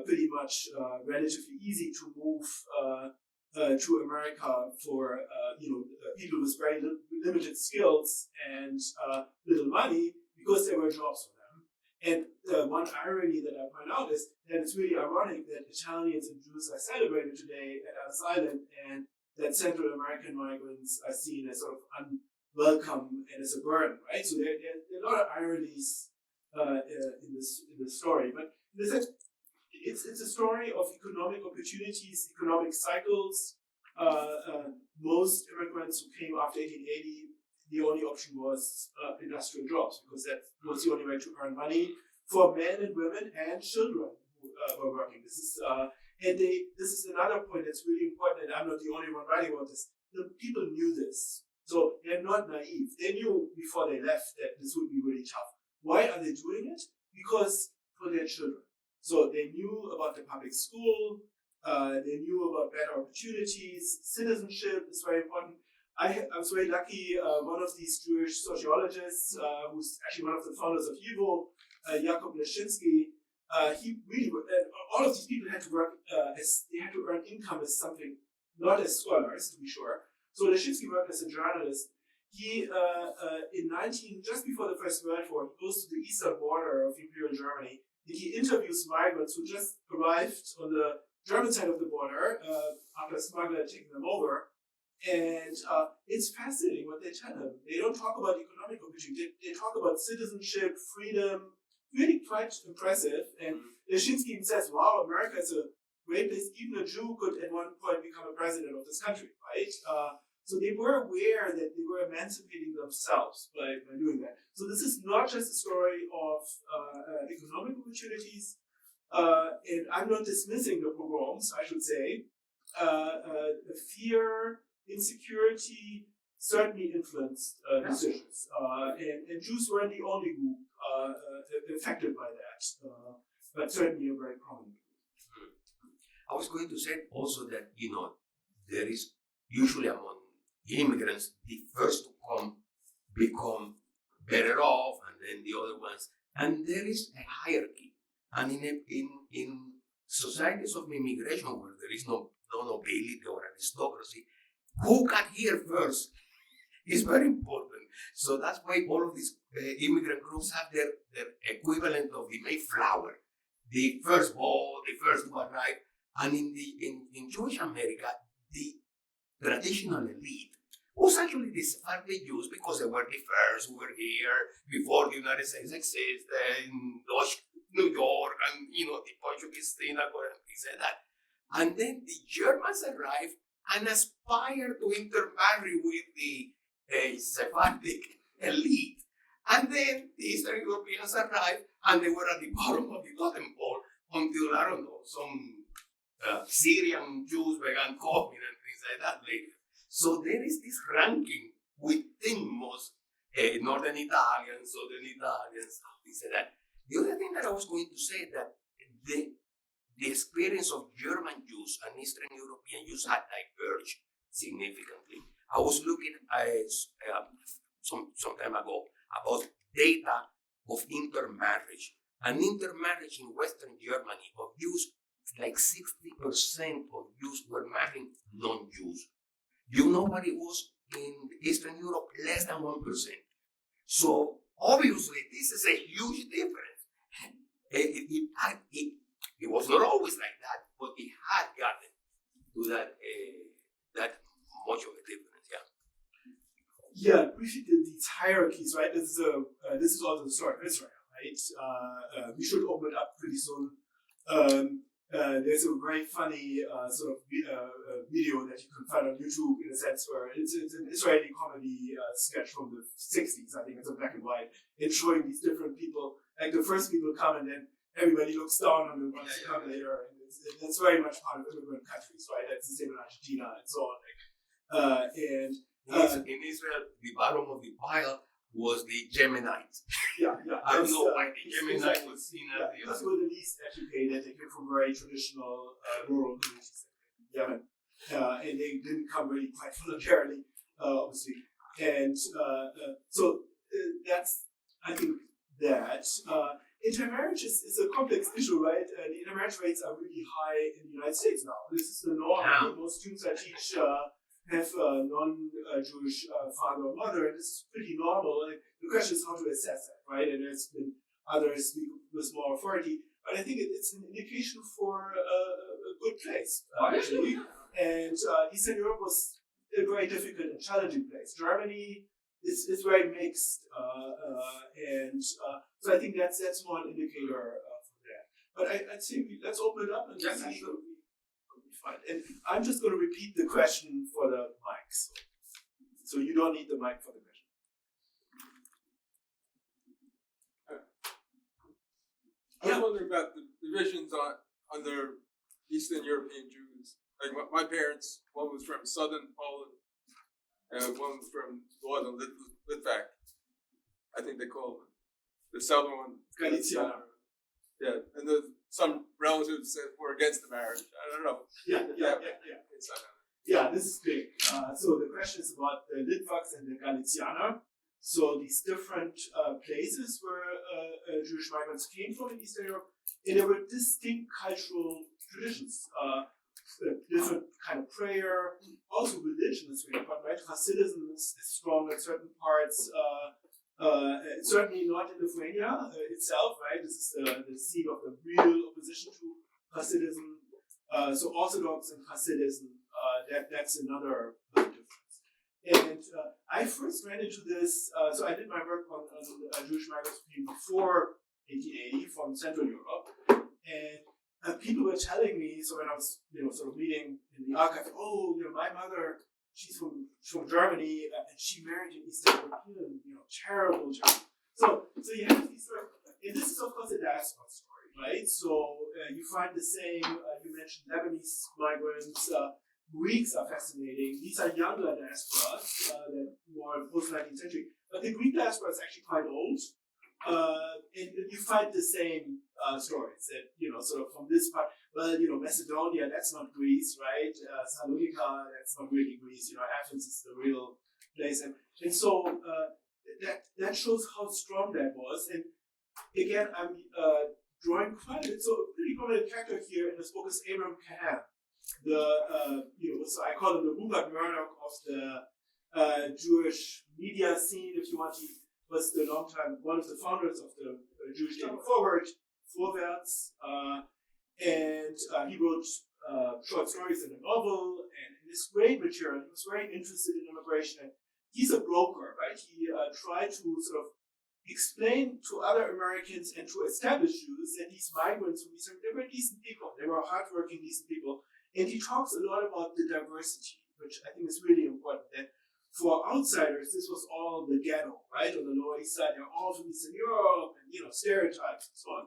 pretty much relatively easy to move to America for people with very limited skills and little money, because there were jobs for them. And one irony that I point out is that it's really ironic that Italians and Jews are celebrated today at Ellis Island, and that Central American migrants are seen as sort of unwelcome and as a burden, right? So there are a lot of ironies in this story, but in a sense, it's a story of economic opportunities, economic cycles. Most immigrants who came after 1880, the only option was industrial jobs, because that was the only way to earn money for men and women and children who were working. This is another point that's really important, and I'm not the only one writing about this. The people knew this, so they're not naive. They knew before they left that this would be really tough. Why are they doing it? Because for their children. So they knew about the public school, they knew about better opportunities, citizenship is very important. I was very lucky, one of these Jewish sociologists, who's actually one of the founders of YIVO, Jakob Leshinsky, he really, all of these people had to work, they had to earn income as something, not as scholars, to be sure. So Leshinsky worked as a journalist. He, just before the First World War, he goes to the eastern border of Imperial Germany. He interviews migrants who just arrived on the German side of the border after a smuggler had taken them over. And it's fascinating what they tell him. They don't talk about economic opportunity. They talk about citizenship, freedom, really quite impressive. And Leshinsky even says, wow, America is a great place. Even a Jew could at one point become a president of this country, right? So they were aware that they were emancipating themselves by doing that. So this is not just a story of economic opportunities. And I'm not dismissing the pogroms, I should say. The fear, insecurity certainly influenced decisions. And Jews weren't the only group affected by that, but certainly a very prominent group. I was going to say also that, there is usually among immigrants, the first to come become better off, and then the other ones. And there is a hierarchy. And in societies of immigration where there is no nobility or aristocracy, who got here first is very important. So that's why all of these immigrant groups have their equivalent of the Mayflower, the first ball, the first to arrive. And in Jewish America, the traditional elite was actually the Sephardic Jews because they were the first who were here before the United States existed in New York, and the Portuguese synagogue and things like that. And then the Germans arrived and aspired to intermarry with the Sephardic elite. And then the Eastern Europeans arrived and they were at the bottom of the totem pole until, I don't know, some Syrian Jews began coming and things like that later. So there is this ranking within most Northern Italians, Southern Italians, things like that. The other thing that I was going to say that the experience of German Jews and Eastern European Jews had diverged significantly. I was looking at some time ago about data of intermarriage. And intermarriage in Western Germany of Jews, like 60% of Jews were marrying non-Jews. You know what it was in Eastern Europe? Less than 1%. So obviously this is a huge difference. It was not always like that, but it had gotten to that much of a difference. Yeah, briefly these hierarchies, right? This is also the story of Israel, right? We should open it up pretty soon. There's a very funny sort of video that you can find on YouTube, in a sense, where it's an Israeli comedy sketch from the 60s. I think it's in black and white. It's showing these different people. Like the first people come and then everybody looks down on the ones who come later. And it's very much part of immigrant countries, right? That's the same in Argentina and so on. In Israel, the bottom of the pile was the Geminites. Yeah. I don't know why the Geminites was seen as the those were the least educated. They came from very traditional rural communities in Yemen. And they didn't come really quite voluntarily, obviously. And so that's, I think, that. Intermarriage is a complex issue, right? The intermarriage rates are really high in the United States now. This is the norm. Yeah. Most students I teach have a non-Jewish father or mother, and this is pretty normal. And the question is how to assess that, right? And there's been others speak with more authority, but I think it's an indication for a good place, actually. And Eastern Europe was a very difficult and challenging place. Germany is very mixed, so I think that's more an indicator for that. But I'd say let's open it up and see. Fine. And I'm just going to repeat the question for the mic. So you don't need the mic for the question. I was wondering about the divisions under Eastern European Jews. Like my parents, one was from southern Poland, and one was from northern Litvak. I think they call the southern one Galicia. Yeah, and some relatives that were against the marriage. I don't know. Yeah, this is big. So the question is about the Litvaks and the Galicianer. So these different places where Jewish migrants came from in Eastern Europe, and there were distinct cultural traditions. Different kind of prayer, also religion is very important, right? Hasidism is strong in certain parts. Certainly not in Lithuania itself, right? This is the seat of the real opposition to Hasidism. So Orthodox and Hasidism, that's another difference. And I first ran into this, so I did my work on Jewish migrants before 1880 from Central Europe. And people were telling me, so when I was sort of reading in the archive, my mother, she's from Germany, and she married an Eastern European, terrible. So you have these sort of, and this is of course a diaspora story, right? So you find the same, you mentioned Lebanese migrants, Greeks are fascinating. These are younger diasporas, that more post-19th century, but the Greek diaspora is actually quite old. And you find the same stories that, sort of from this part, Macedonia, that's not Greece, right? Salonika, that's not really Greece, Athens is the real place. And so that shows how strong that was. And again, I'm drawing quite a bit. So a pretty prominent character here in this book is Abraham Cahan, so I call him the Rupert Murdoch of the Jewish media scene, if you want. He was one of the founders of the Jewish Daily Forward, Vorwärts, and he wrote short stories and a novel, and this great material. He was very interested in immigration. And he's a broker, right? He tried to sort of explain to other Americans and to established Jews that these migrants from Eastern, they were decent people. They were hardworking, decent people. And he talks a lot about the diversity, which I think is really important. That for outsiders, this was all the ghetto, right? On the Lower East Side, they're all from Eastern Europe, and stereotypes and so on.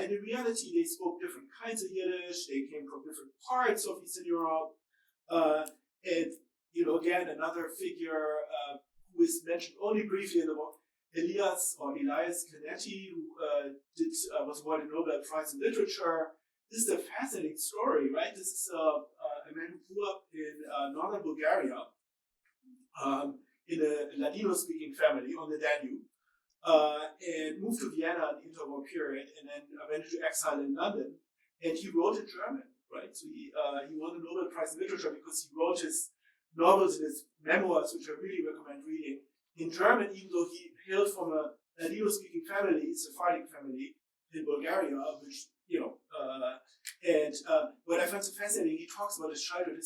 And in reality, they spoke different kinds of Yiddish. They came from different parts of Eastern Europe. And again, another figure who is mentioned only briefly in the book, Elias Canetti, who was awarded Nobel Prize in Literature. This is a fascinating story, right? This is a man who grew up in northern Bulgaria in a Ladino-speaking family on the Danube, and moved to Vienna in the interwar period, and then went into exile in London. And he wrote in German, right? So he won the Nobel Prize in Literature because he wrote his novels and his memoirs, which I really recommend reading, in German, even though he hailed from a Ladino-speaking family, Sephardic family in Bulgaria, which, and what I found so fascinating, he talks about his childhood.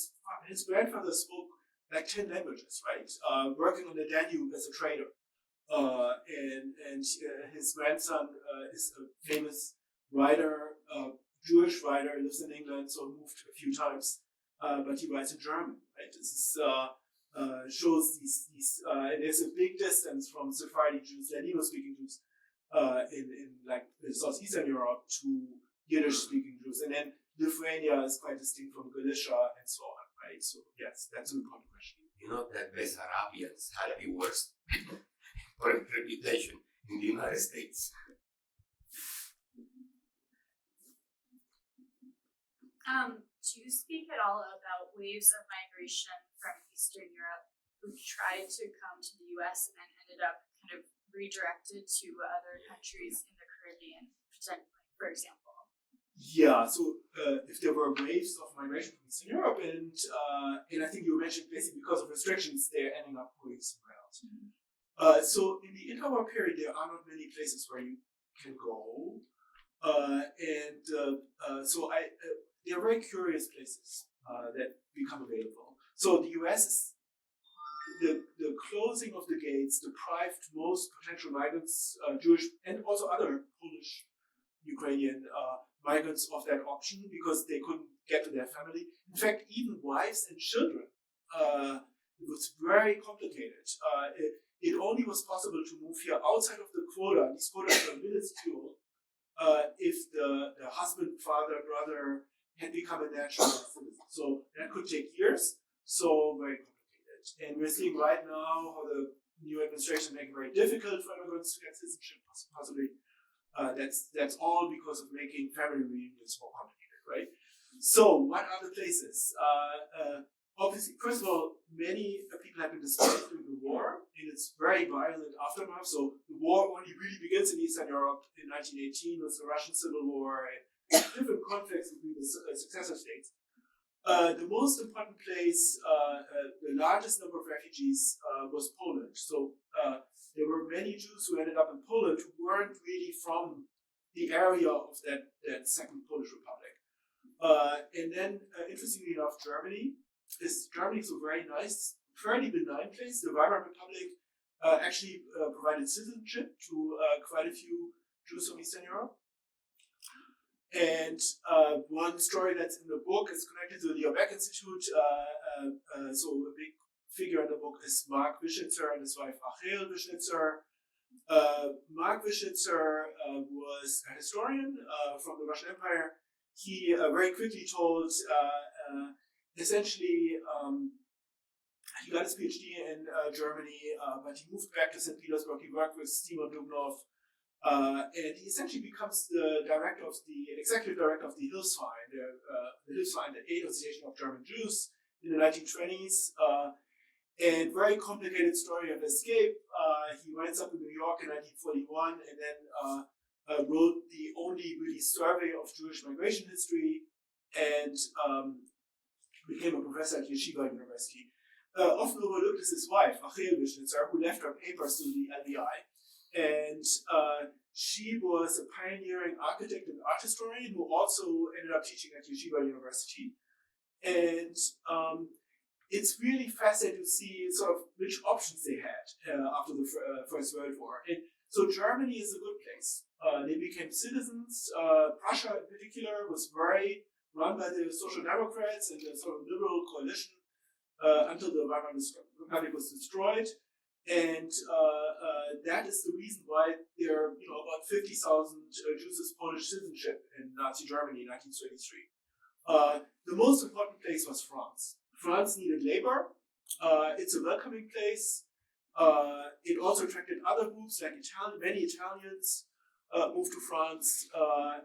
His grandfather spoke like 10 languages, right? Working on the Danube as a trader. And his grandson is a famous writer, Jewish writer, lives in England, so moved a few times, but he writes in German, right? This is, shows these and there's a big distance from Sephardic Jews, Ladino-speaking Jews, in like Southeastern Europe to Yiddish-speaking Jews, and then Lithuania is quite distinct from Galicia and so on, right? So yes, that's an important question. You know that Bessarabians had the worst reputation in the United States. Do you speak at all about waves of migration from Eastern Europe who tried to come to the U.S. and then ended up kind of redirected to other countries in the Caribbean, for example? Yeah, so if there were waves of migration from Eastern Europe, and I think you mentioned basically because of restrictions, they're ending up going somewhere else. Mm-hmm. So in the interwar period, there are not many places where you can go, so they're very curious places that become available. So the U.S. is the closing of the gates deprived most potential migrants, Jewish and also other Polish, Ukrainian migrants of that option because they couldn't get to their family. In fact, even wives and children. It was very complicated. It only was possible to move here outside of the quota. These quotas were minuscule if the husband, father, brother had become a natural citizen. So that could take years. So very complicated. And we're seeing right now how the new administration is making it very difficult for immigrants to get citizenship, possibly. That's all because of making family reunions more complicated, right? So what are the places? Obviously, first of all, many people have been displaced during the war in its very violent aftermath. So the war only really begins in Eastern Europe in 1918 with the Russian Civil War and different conflicts between the successor states. The most important place, the largest number of refugees was Poland. So there were many Jews who ended up in Poland who weren't really from the area of that second Polish Republic. And then, interestingly enough, Germany is a very nice, fairly benign place. The Weimar Republic actually provided citizenship to quite a few Jews from Eastern Europe. And one story that's in the book is connected to the Leo Baeck Institute. So a big figure in the book is Mark Wischnitzer and his wife Rachel Wischnitzer. Mark Wischnitzer was a historian from the Russian Empire. He very quickly told, essentially, he got his PhD in Germany, but he moved back to St. Petersburg. He worked with Simon Dubnov, and he essentially becomes the executive director of the Hilfsverein, the Aid Association of German Jews in the 1920s. And very complicated story of escape. He winds up in New York in 1941 and then wrote the only really survey of Jewish migration history and became a professor at Yeshiva University. Often overlooked is his wife, Rachel Wischnitzer, who left her papers to the LWI. And She was a pioneering architect and art historian who also ended up teaching at Yeshiva University. And it's really fascinating to see sort of which options they had after the First World War. And so Germany is a good place. They became citizens. Prussia in particular was very run by the Social Democrats and the sort of liberal coalition until the Weimar Republic was destroyed. And that is the reason why there are about 50,000 Jews with Polish citizenship in Nazi Germany in 1933. The most important place was France. France needed labor. It's a welcoming place. It also attracted other groups like many Italians moved to France.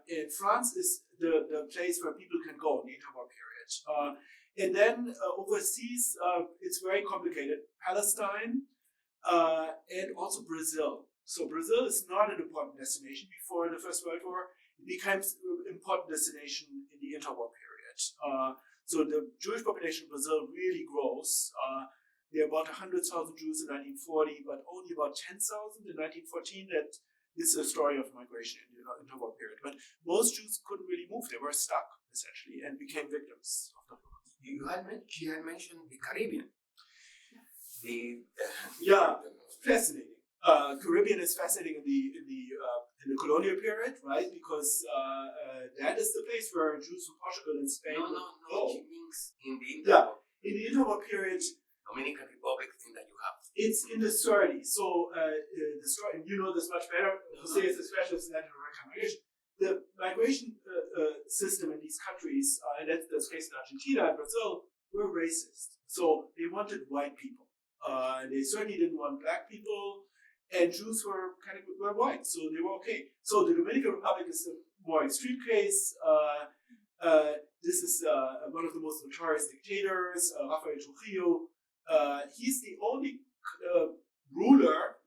And France is the place where people can go in the interwar period. And then overseas, it's very complicated. Palestine and also Brazil. So Brazil is not an important destination before the First World War. It becomes an important destination in the interwar period. So the Jewish population in Brazil really grows. There are about 100,000 Jews in 1940, but only about 10,000 in 1914. That is a story of migration in the interwar period. But most Jews couldn't really move. They were stuck, essentially, and became victims of the war. She had mentioned the Caribbean. Fascinating. Caribbean is fascinating in the colonial period, right? Because that is the place where Jews from Portugal and Spain No, go. she means in the interwar. In the interwar period, Dominican Republic thing that you have. it's in the 30s. So the story, and you know this much better. José is a specialist in Latin American migration. The migration system in these countries, and that's the case in Argentina and Brazil, were racist. So they wanted white people. They certainly didn't want black people, and Jews were white, so they were okay. So the Dominican Republic is a more extreme case. This is one of the most notorious dictators, Rafael Trujillo. He's the only ruler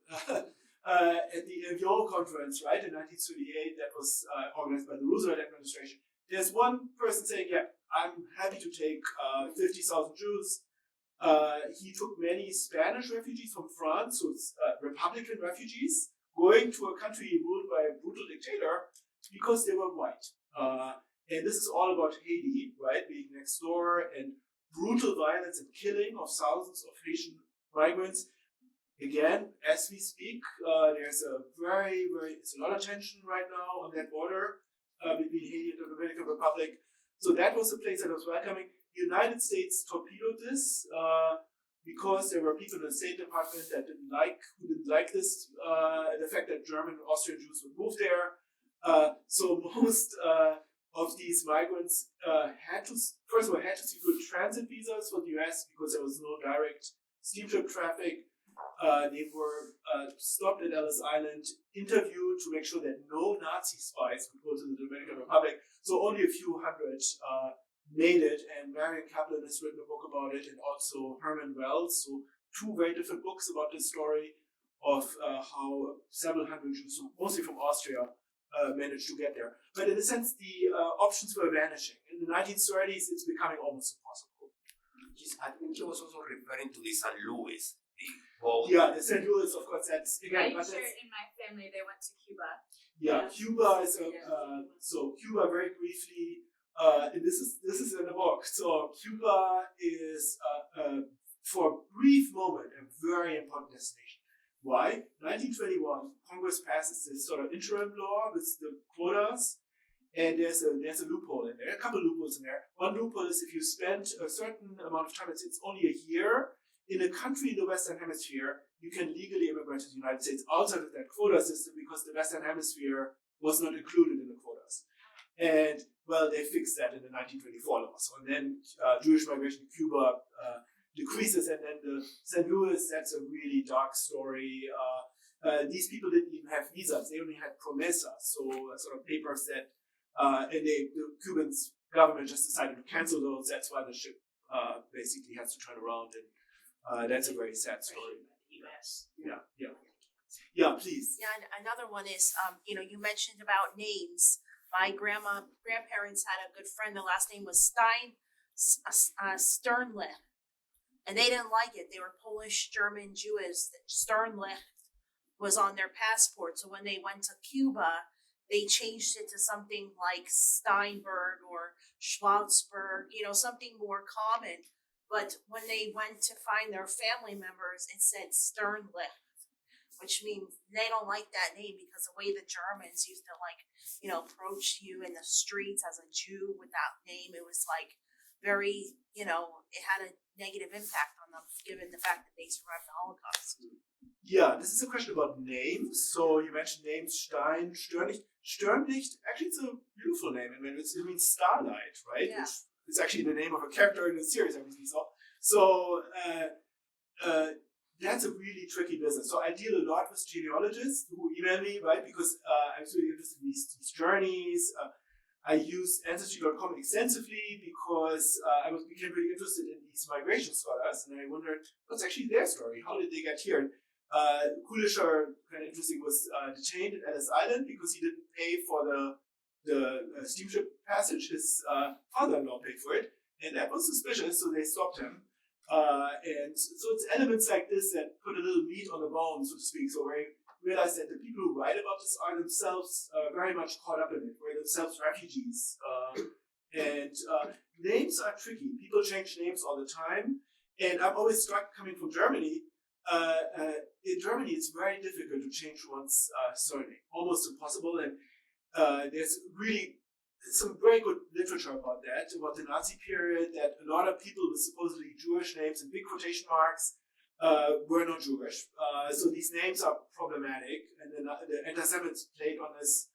at the Evian conference, right, in 1938, that was organized by the Roosevelt administration. There's one person saying, yeah, I'm happy to take 50,000 Jews. He took many Spanish refugees from France, so it's Republican refugees, going to a country ruled by a brutal dictator because they were white. And this is all about Haiti, right, being next door, and brutal violence and killing of thousands of Haitian migrants. Again, as we speak, there's a it's a lot of tension right now on that border between Haiti and the Dominican Republic. So that was a place that was welcoming. The United States torpedoed this because there were people in the State Department that didn't like this, the fact that German and Austrian Jews would move there. So most of these migrants had to secure transit visas for the US because there was no direct steamship traffic. They were stopped at Ellis Island, interviewed to make sure that no Nazi spies could go to the Dominican Republic. So only a few hundred made it, and Marion Kaplan has written a book about it, and also Herman Wells. So two very different books about this story of how several hundred Jews, mostly from Austria, managed to get there. But in a sense, the options were vanishing. In the 1930s, it's becoming almost impossible. I think he was also referring to the San Luis. The St. Louis, of course, that's again. I'm sure in my family they went to Cuba. Yeah, Cuba is so Cuba very briefly. And this is in the book. So Cuba is for a brief moment a very important destination. Why? 1921, Congress passes this sort of interim law with the quotas, and there's a loophole in there. A couple loopholes in there. One loophole is if you spend a certain amount of time, it's only a year in a country in the Western Hemisphere, you can legally immigrate to the United States outside of that quota system because the Western Hemisphere was not included in the quotas. And well, they fixed that in the 1924 law. So and then Jewish migration to Cuba decreases, and then the St. Louis, that's a really dark story. These people didn't even have visas; they only had promesas, so sort of papers that, and the Cuban government just decided to cancel those. That's why the ship basically has to turn around, and that's a very sad story. Yeah, please. Yeah, and another one is, you mentioned about names. My grandparents had a good friend. The last name was Sternlich, and they didn't like it. They were Polish, German, Jewish. Sternlich was on their passport. So when they went to Cuba, they changed it to something like Steinberg or Schwarzberg, something more common. But when they went to find their family members, it said Sternlicht, which means they don't like that name because the way the Germans used to approach you in the streets as a Jew with that name, it was like very, it had a negative impact on them given the fact that they survived the Holocaust. Yeah, this is a question about names. So you mentioned names Stein, Sternlicht. Sternlicht, actually it's a beautiful name. I mean, it means starlight, right? Yeah. It's actually the name of a character in the series I recently saw. So that's a really tricky business. So I deal a lot with genealogists who email me, right? Because I'm really interested in these journeys. I use Ancestry.com extensively because I became really interested in these migration scholars, and I wondered what's actually their story. How did they get here? Kulischer, kind of interesting, was detained at Ellis Island because he didn't pay for the steamship passage. His father-in-law paid for it, and that was suspicious, so they stopped him. And so it's elements like this that put a little meat on the bone, so to speak. So I realized that the people who write about this are themselves very much caught up in it, were themselves refugees. And names are tricky. People change names all the time. And I'm always struck coming from Germany. In Germany, it's very difficult to change one's surname, almost impossible. And there's really some very good literature about that, about the Nazi period, that a lot of people with supposedly Jewish names in big quotation marks were not Jewish. So these names are problematic, and the anti-Semites played on this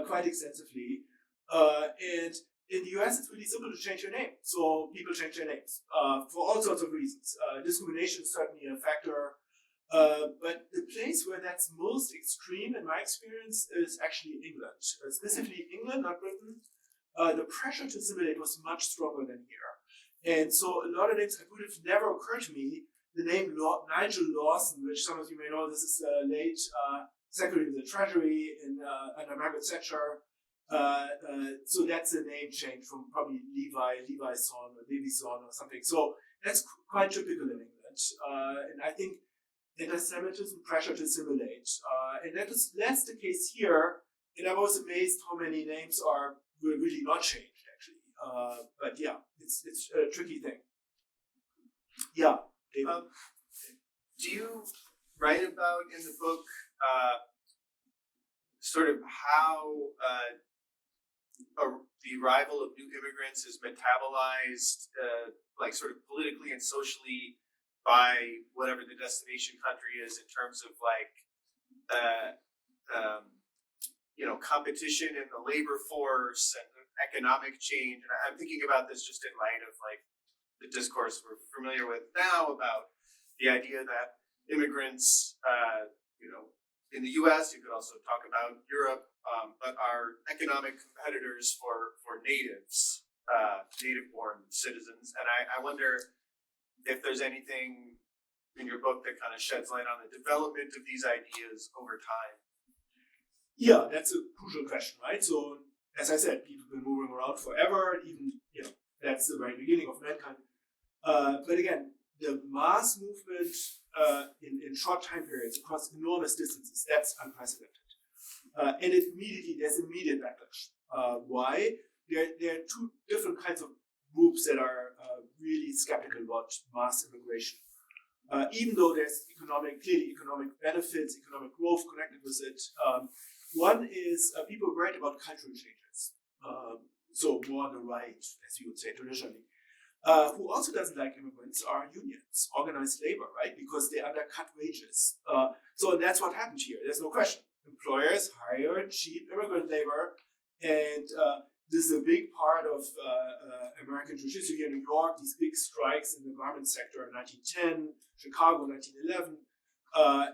quite extensively. And in the US, it's really simple to change your name. So people change their names for all sorts of reasons. Discrimination is certainly a factor. But the place where that's most extreme, in my experience, is actually England. Specifically England, not Britain. The pressure to assimilate was much stronger than here. And so a lot of names, it would have never occurred to me. The name Nigel Lawson, which some of you may know, this is late Secretary of the Treasury under Margaret Thatcher. So that's a name change from probably Levi's son or Levy's son or something. So that's quite typical in England. And I think anti-Semitism, pressure to assimilate. And that is less the case here. And I was amazed how many names were really not changed, actually. But yeah, it's a tricky thing. Yeah, David. Do you write about in the book sort of how the arrival of new immigrants is metabolized, like sort of politically and socially, by whatever the destination country is, in terms of like, competition in the labor force and economic change? And I'm thinking about this just in light of like the discourse we're familiar with now about the idea that immigrants, in the U.S., you could also talk about Europe, but are economic competitors for natives, native-born citizens. And I wonder if there's anything in your book that kind of sheds light on the development of these ideas over time. Yeah, that's a crucial question, right? So, as I said, people have been moving around forever, even, that's the very beginning of mankind. But again, the mass movement in short time periods across enormous distances, that's unprecedented. And there's immediate backlash. Why? There are two different kinds of groups that are really skeptical about mass immigration. Even though there's clearly economic benefits, economic growth connected with it. One is people worried about cultural changes. So more on the right, as you would say traditionally. Who also doesn't like immigrants are unions, organized labor, right? Because they undercut wages. So that's what happened here. There's no question. Employers hire cheap immigrant labor, and this is a big part of American Jewish history here in New York. These big strikes in the garment sector in 1910, Chicago 1911,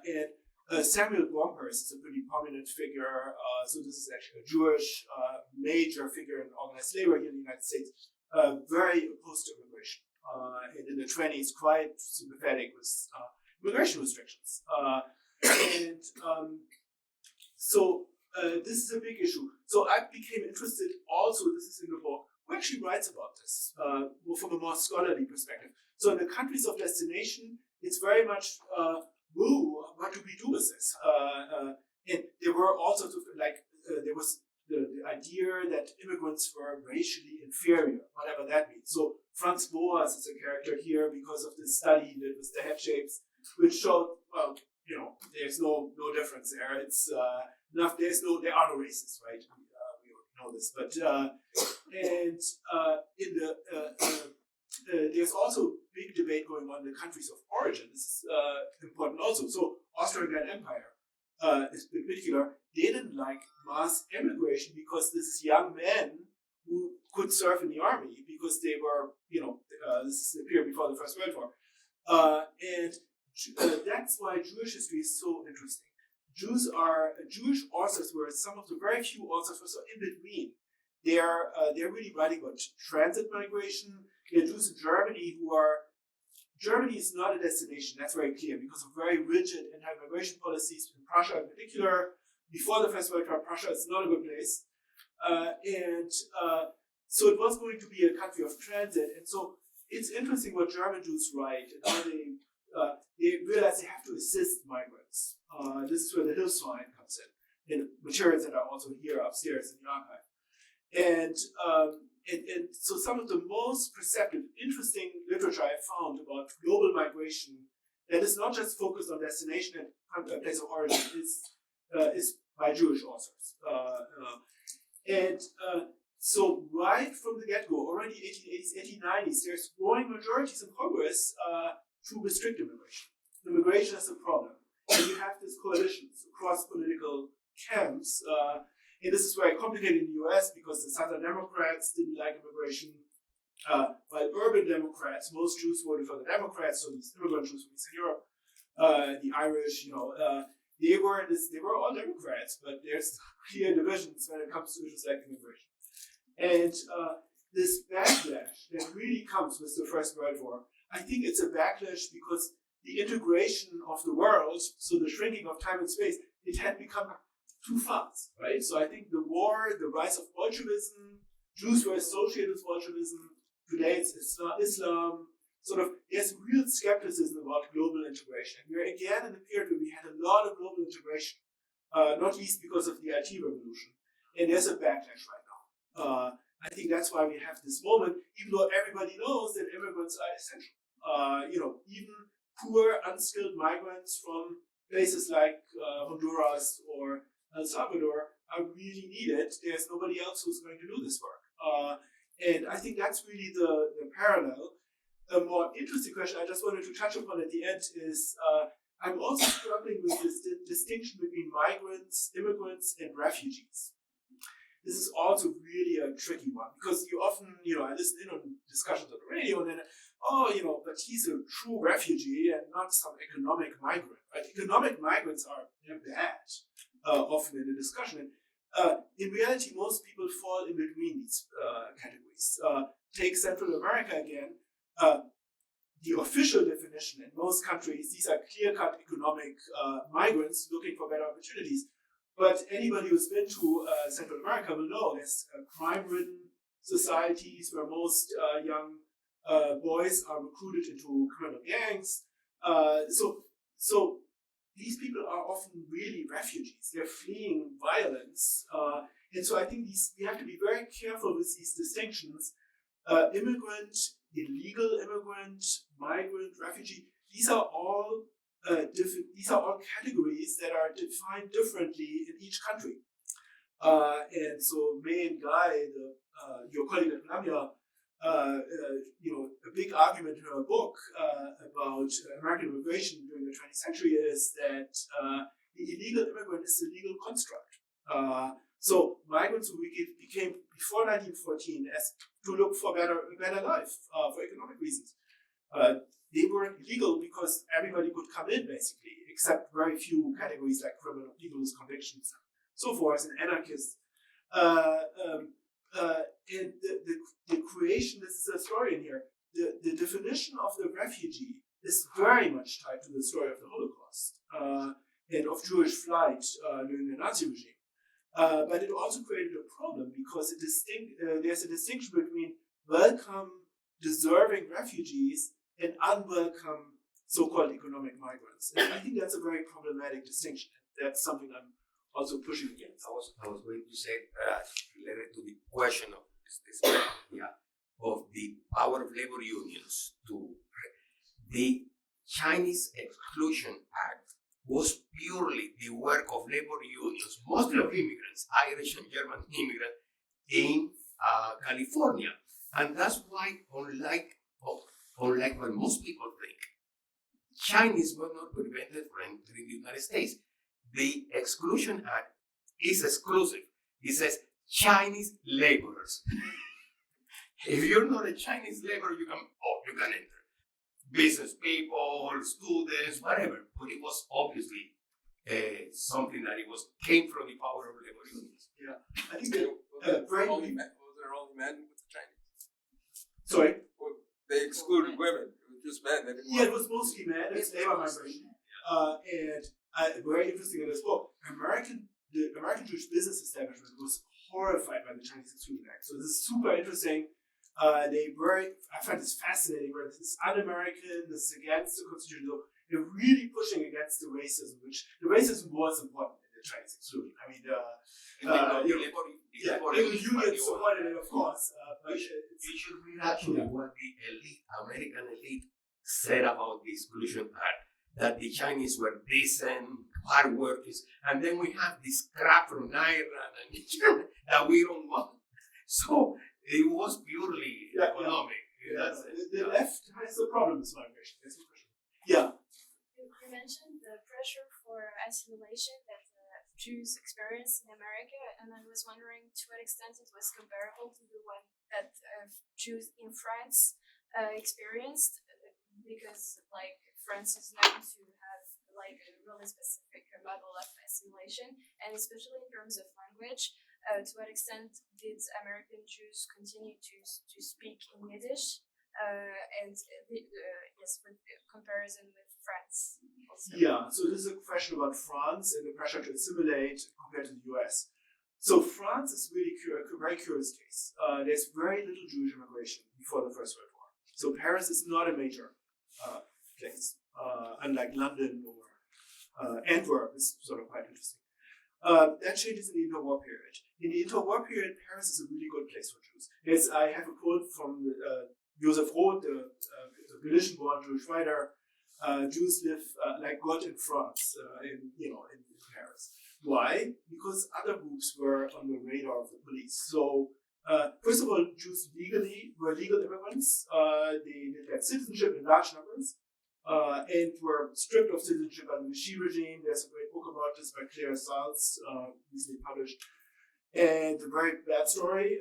and Samuel Bromhurst is a pretty prominent figure. So this is actually a Jewish major figure in organized labor here in the United States. Very opposed to immigration, and in the 20s quite sympathetic with immigration restrictions. So this is a big issue. So I became interested also, this is in the book, who actually writes about this from a more scholarly perspective. So in the countries of destination, it's very much what do we do with this? And there were all sorts of, there was the idea that immigrants were racially inferior, whatever that means. So Franz Boas is a character here because of this study that was the head shapes, which showed, well, there's no difference there. It's there are no races, right? We know this, but there's also big debate going on in the countries of origin. This is important also. So Austro-Hungarian Empire, in particular, they didn't like mass immigration because this is young men who could serve in the army because they were, this is the period before the First World War, and that's why Jewish history is so interesting. Jewish authors were some of the very few authors who are so in between. They're really writing about transit migration. There are Jews in Germany Germany is not a destination, that's very clear, because of very rigid anti-migration policies in Prussia in particular. Before the First World War, Prussia is not a good place. So it was going to be a country of transit. And so it's interesting what German Jews write and how they realize they have to assist migrants. This is where the Hilfsverein comes in materials that are also here upstairs in the archive. And so some of the most perceptive, interesting literature I found about global migration that is not just focused on destination and place of origin is by Jewish authors. So right from the get-go, already 1880s, 1890s, there's growing majorities in Congress to restrict immigration. Immigration is a problem. And you have these coalitions across political camps. And this is very complicated in the US because the Southern Democrats didn't like immigration, while urban Democrats, most Jews voted for the Democrats, so these immigrant Jews from Eastern Europe, the Irish, they were all Democrats, but there's clear divisions when it comes to issues like immigration. And this backlash that really comes with the First World War, I think it's a backlash because the integration of the world, so the shrinking of time and space, it had become too fast, right? So I think the war, the rise of Bolshevism, Jews were associated with Bolshevism. Today it's Islam. Sort of, there's real skepticism about global integration. We're again in a period where we had a lot of global integration, not least because of the IT revolution. And there's a backlash right now. I think that's why we have this moment, even though everybody knows that immigrants are essential. Even poor, unskilled migrants from places like Honduras or El Salvador are really needed. There's nobody else who's going to do this work. And I think that's really the parallel. A more interesting question I just wanted to touch upon at the end is I'm also struggling with this distinction between migrants, immigrants, and refugees. This is also really a tricky one because you often, I listen in on discussions on the radio and then, but he's a true refugee and not some economic migrant. Right? Economic migrants they're bad often in the discussion. In reality, most people fall in between these categories. Take Central America again. The official definition in most countries, these are clear-cut economic migrants looking for better opportunities. But anybody who's been to Central America will know there's crime-ridden societies where most young boys are recruited into criminal gangs. So these people are often really refugees. They're fleeing violence. And so I think we have to be very careful with these distinctions. Immigrant, illegal immigrant, migrant, refugee, these are all categories that are defined differently in each country. And so May and Guy, your colleague at Columbia, a big argument in her book about American immigration during the 20th century is that the illegal immigrant is a legal construct. So migrants who became before 1914 as to look for a better life for economic reasons. They weren't illegal because everybody could come in basically, except very few categories like criminal people with convictions and so forth, and anarchists. And the creation, this is a story in here, the definition of the refugee is very much tied to the story of the Holocaust and of Jewish flight during the Nazi regime. But it also created a problem because there's a distinction between welcome, deserving refugees and unwelcome so-called economic migrants. And I think that's a very problematic distinction. That's something I'm also pushing against. I was going to say related to the question of of the power of labor unions to the Chinese Exclusion Act was purely the work of labor unions, mostly of immigrants, Irish and German immigrants in California, and that's why, unlike what most people think, Chinese were not prevented from entering the United States. The Exclusion Act is exclusive. It says Chinese laborers. If you're not a Chinese laborer, you can enter. Business people, students, whatever. But it was obviously something that came from the power of labor unions. Yeah, I think that Was there only men with the Chinese? sorry. Well, they excluded women. It was just men. They didn't Yeah, it want- was mostly men. It's labor migration. And very interesting in this book, the American Jewish business establishment was horrified by the Chinese Exclusion Act. So this is super interesting. I find this fascinating, where this is un-American, this is against the Constitution. So they're really pushing against the racism, which the racism was important in the Chinese Exclusion. I mean, labor unions supported it, of course. But You should read actually what the American elite said about the Exclusion Act, that the Chinese were decent, hard workers, and then we have this crap from Ireland and Germany that we don't want. So it was purely economic. In that sense. the left has a problem with migration. That's for sure. Yeah. You mentioned the pressure for assimilation that Jews experience in America, and I was wondering to what extent it was comparable to the one that Jews in France experienced, because like France is known to have like a really specific model of assimilation, and especially in terms of language. To what extent did American Jews continue to speak in Yiddish? Yes, with comparison with France. Also. Yeah, so this is a question about France and the pressure to assimilate compared to the US. So France is really a very curious case. There's very little Jewish immigration before the First World War. So Paris is not a major place, unlike London or Antwerp is sort of quite interesting. That changes in the interwar period. In the interwar period, Paris is a really good place for Jews. I have a quote from Joseph Roth, the Galician-born Jewish writer. Jews live like God in France, in Paris. Why? Because other groups were on the radar of the police. So, first of all, Jews were legal immigrants. They did have citizenship in large numbers. And were stripped of citizenship by the Vichy regime. There's a great book about this by Claire Salz, recently published, and a very bad story.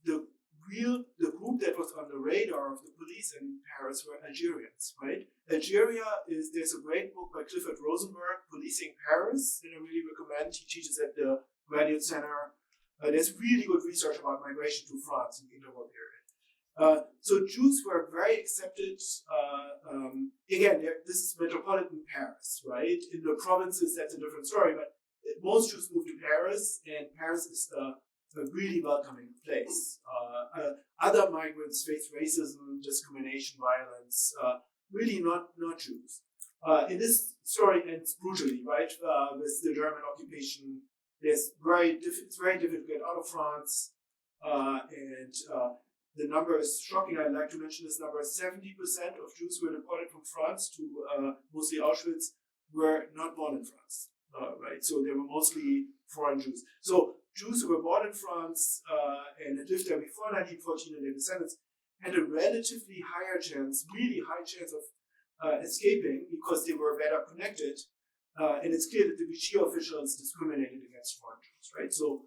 The group that was on the radar of the police in Paris were Algerians, right? There's a great book by Clifford Rosenberg, Policing Paris, that I really recommend. He teaches at the Graduate Center. There's really good research about migration to France in the interwar period. So Jews were very accepted. Again, this is metropolitan Paris, right? In the provinces, that's a different story. But most Jews moved to Paris, and Paris is a really welcoming place. Other migrants face racism, discrimination, violence. Really not Jews. In this story ends brutally, right? With the German occupation, it's very difficult to get out of France, and the number is shocking. I'd like to mention this number: 70% of Jews who were deported from France to mostly Auschwitz were not born in France, right? So they were mostly foreign Jews. So Jews who were born in France and had lived there before 1914 and their descendants had a relatively higher chance, really high chance of escaping because they were better connected. And it's clear that the Vichy officials discriminated against foreign Jews, right? So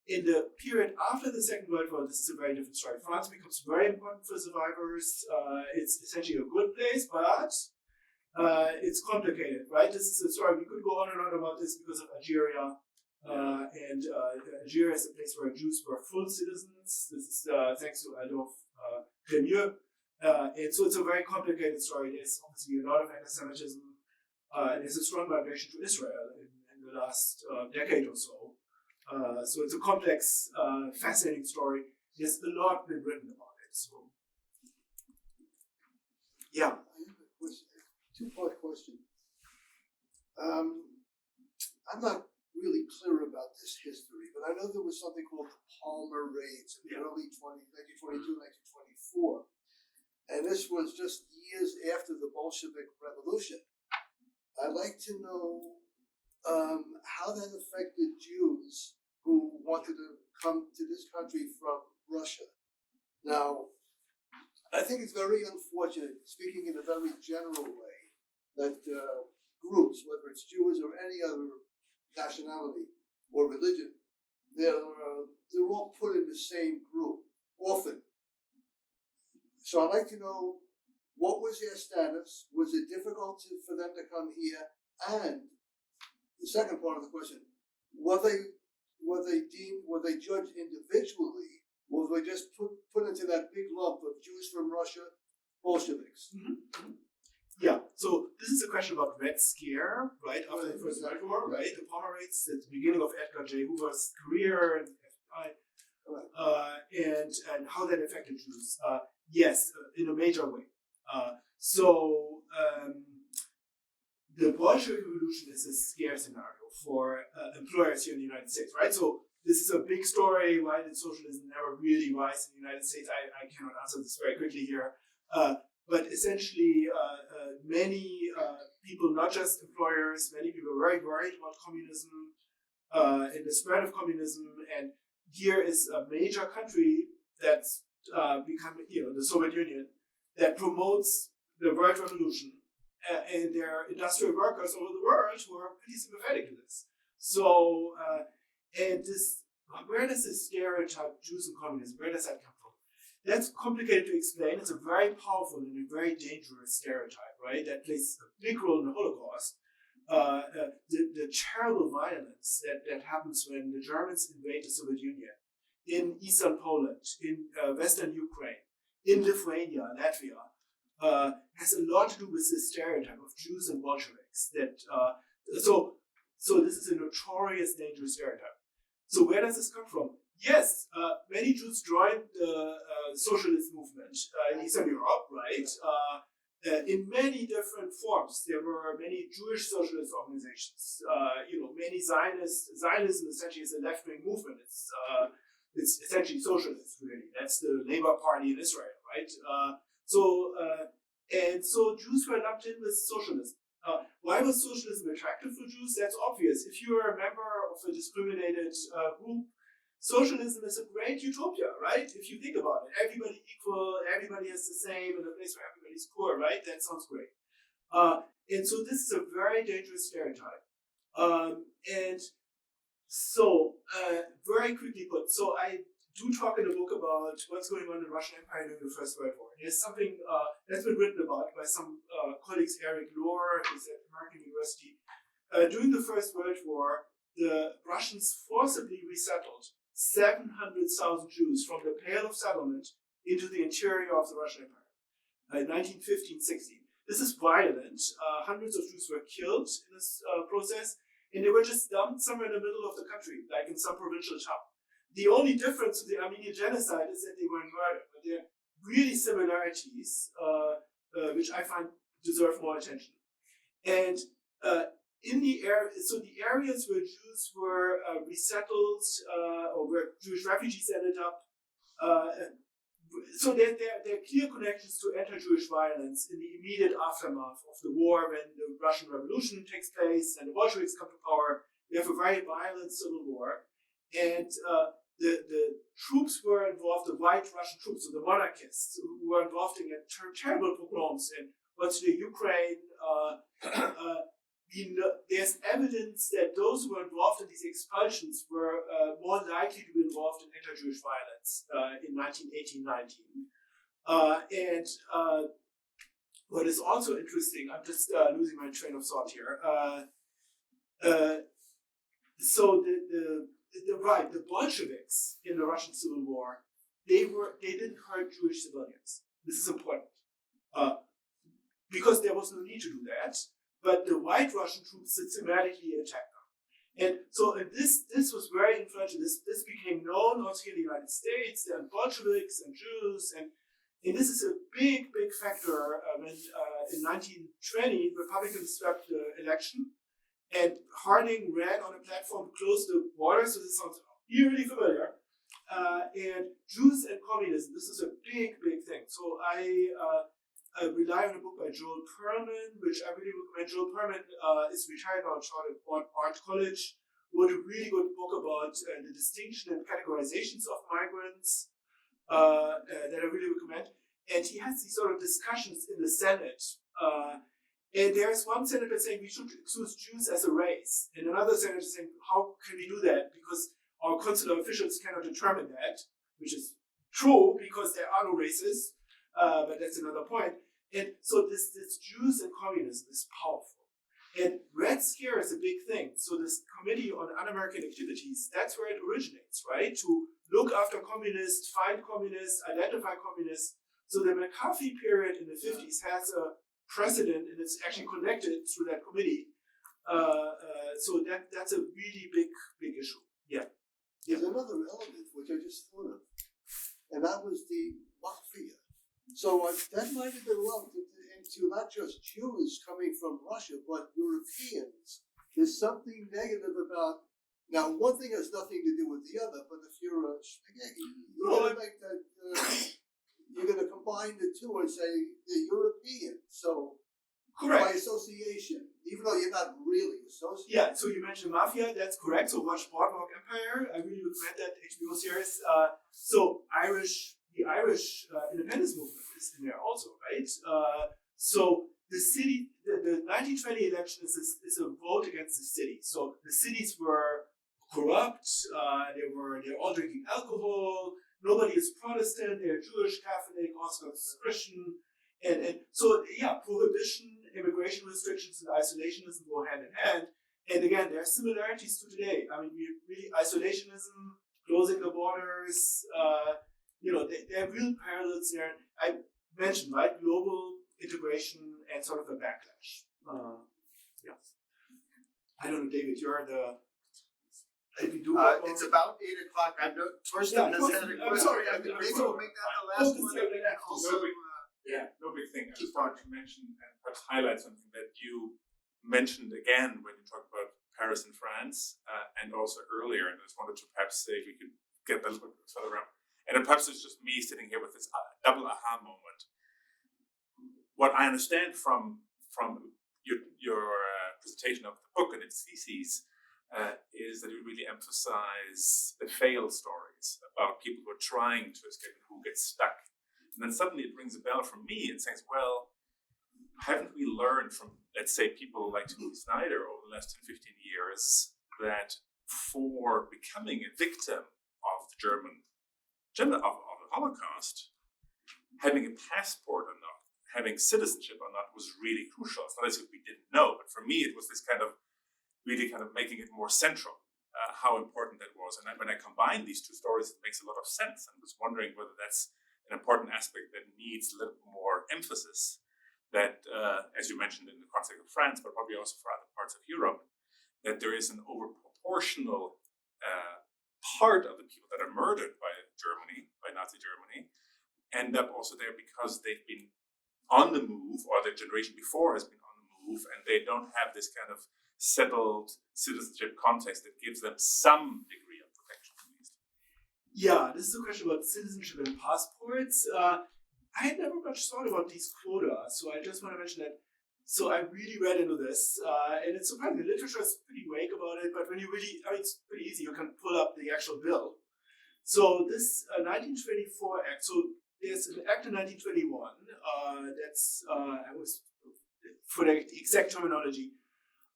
in the period after the Second World War, this is a very different story. France becomes very important for survivors. It's essentially a good place, but it's complicated, right? This is a story. We could go on and on about this because of Algeria. And Algeria is a place where Jews were full citizens. This is thanks to Adolphe Cremieux. And so it's a very complicated story. There's obviously a lot of anti-Semitism. And there's a strong migration to Israel in the last decade or so. So it's a complex, fascinating story. There's a lot been written about it. So Yeah. I have a question, two-part question. I'm not really clear about this history, but I know there was something called the Palmer Raids in the early 1922, 1924. And this was just years after the Bolshevik Revolution. I'd like to know how that affected Jews who wanted to come to this country from Russia. Now, I think it's very unfortunate, speaking in a very general way, that groups, whether it's Jews or any other nationality or religion, they're all put in the same group, often. So I'd like to know, what was their status? Was it difficult for them to come here? And the second part of the question, were they judged individually, or were they just put into that big lump of Jews from Russia, Bolsheviks? Mm-hmm. Yeah, so this is a question about Red Scare, right, after the First World War, right? The Palmer Raids at the beginning of Edgar J. Hoover's career and FBI, and how that affected Jews. Yes, in a major way. The Bolshevik Revolution is a scare scenario for employers here in the United States, right? So this is a big story. Why did socialism never really rise in the United States? I cannot answer this very quickly here. But essentially, many people, not just employers, many people were very worried about communism and the spread of communism. And here is a major country that's become, the Soviet Union, that promotes the World Revolution, and there are industrial workers over the world who are pretty sympathetic to this. So, where does this stereotype Jews and communism, where does that come from? That's complicated to explain. It's a very powerful and a very dangerous stereotype, right? That plays a big role in the Holocaust. The terrible violence that happens when the Germans invade the Soviet Union in eastern Poland, in western Ukraine, in Lithuania, Latvia, has a lot to do with this stereotype of Jews and Bolsheviks. So this is a notorious, dangerous stereotype. So where does this come from? Yes, many Jews joined the socialist movement in Eastern Europe, right? In many different forms. There were many Jewish socialist organizations. Many Zionism essentially is a left-wing movement. It's essentially socialist, really. That's the Labour Party in Israel, right? So Jews were lumped in with socialism. Why was socialism attractive for Jews? That's obvious. If you are a member of a discriminated group, socialism is a great utopia, right? If you think about it, everybody equal, everybody is the same, in a place where everybody's poor, right? That sounds great. And so this is a very dangerous stereotype. Very quickly put, so I do talk in the book about what's going on in the Russian Empire during the First World War. There's something that's been written about by some colleagues, Eric Lohr, who's at American University. During the First World War, the Russians forcibly resettled 700,000 Jews from the Pale of Settlement into the interior of the Russian Empire in 1915-16. This is violent. Hundreds of Jews were killed in this process, and they were just dumped somewhere in the middle of the country, like in some provincial town. The only difference to the Armenian genocide is that they were murdered, but there are really similarities, which I find deserve more attention. And the areas where Jews were resettled, or where Jewish refugees ended up, so there are clear connections to anti-Jewish violence in the immediate aftermath of the war, when the Russian Revolution takes place and the Bolsheviks come to power. We have a very violent civil war, and the troops were involved, the white Russian troops, so the monarchists, who were involved in terrible pogroms in what's the Ukraine. There's evidence that those who were involved in these expulsions were more likely to be involved in anti-Jewish violence in 1918-19. What is also interesting, I'm just losing my train of thought here. The Bolsheviks in the Russian Civil War, they didn't hurt Jewish civilians. This is important because there was no need to do that. But the white Russian troops systematically attacked them. And so this was very influential. This became known also here in the United States. There are Bolsheviks and Jews, and And this is a big factor when in 1920 Republicans swept the election, and Harding ran on a platform to close the borders. So this sounds eerily familiar. And Jews and communism, this is a big thing. So I rely on a book by Joel Perlman, which I really recommend. Joel Perlman is retired now, taught at Barnard College, wrote a really good book about the distinction and categorizations of migrants that I really recommend. And he has these sort of discussions in the Senate. And there's one senator saying we should exclude Jews as a race, and another senator saying how can we do that because our consular officials cannot determine that, which is true because there are no races, but that's another point. And so this Jews and communism is powerful. And Red Scare is a big thing. So this Committee on Un-American Activities, that's where it originates, right? To look after communists, find communists, identify communists. So the McCarthy period in the 50s has a precedent, and it's actually connected through that committee. So that's a really big issue. Yeah. There's another element which I just thought of, and that was the mafia. So that might have been lumped into not just Jews coming from Russia, but Europeans. There's something negative about. Now, one thing has nothing to do with the other, but if you're a spaghetti, you're going to combine the two and say the European. So, correct. By association, even though you're not really associated. Yeah, so you mentioned Mafia, that's correct. So watch Boardwalk Empire. I really recommend that HBO series. So the Irish independence movement is in there also, right? So the 1920 election is a vote against the city. So the cities were corrupt. They're all drinking alcohol. Nobody is Protestant. They're Jewish, Catholic, Orthodox, Christian, and so prohibition, immigration restrictions, and isolationism go hand in hand. And again, there are similarities to today. I mean, really isolationism, closing the borders. There are real parallels there. I mentioned global integration and sort of a backlash. I don't know, David. You're the. It's about 8 o'clock. Torsten has had a question. I'm sorry. Maybe we'll make that the last one. And also, no big thing. I just wanted to mention and perhaps highlight something that you mentioned again when you talked about Paris and France, and also earlier. And I just wanted to perhaps say if we could get a little bit further around. And perhaps it's just me sitting here with this double aha moment. What I understand from your presentation of the book and its theses is that you really emphasize the fail stories about people who are trying to escape and who get stuck. And then suddenly it rings a bell from me and says, well, haven't we learned from, let's say, people like Timothy Snyder over the last 10, 15 years that for becoming a victim of the German of the Holocaust, having a passport or not, having citizenship or not was really crucial. It's not as if we didn't know, but for me it was this really making it more central, how important that was. And when I combine these two stories, it makes a lot of sense. And I was wondering whether that's an important aspect that needs a little more emphasis, that, as you mentioned in the context of France, but probably also for other parts of Europe, that there is an overproportional part of the people that are murdered by Nazi Germany, end up also there because they've been on the move, or the generation before has been on the move, and they don't have this kind of settled citizenship context that gives them some degree of protection, at least. Yeah, this is a question about citizenship and passports. I had never much thought about these quotas, so I just want to mention that. So I really read into this, and it's surprising. The literature is pretty vague about it, but when you really, it's pretty easy. You can pull up the actual bill. So this 1924 act, so there's an act in 1921, I was, for the exact terminology,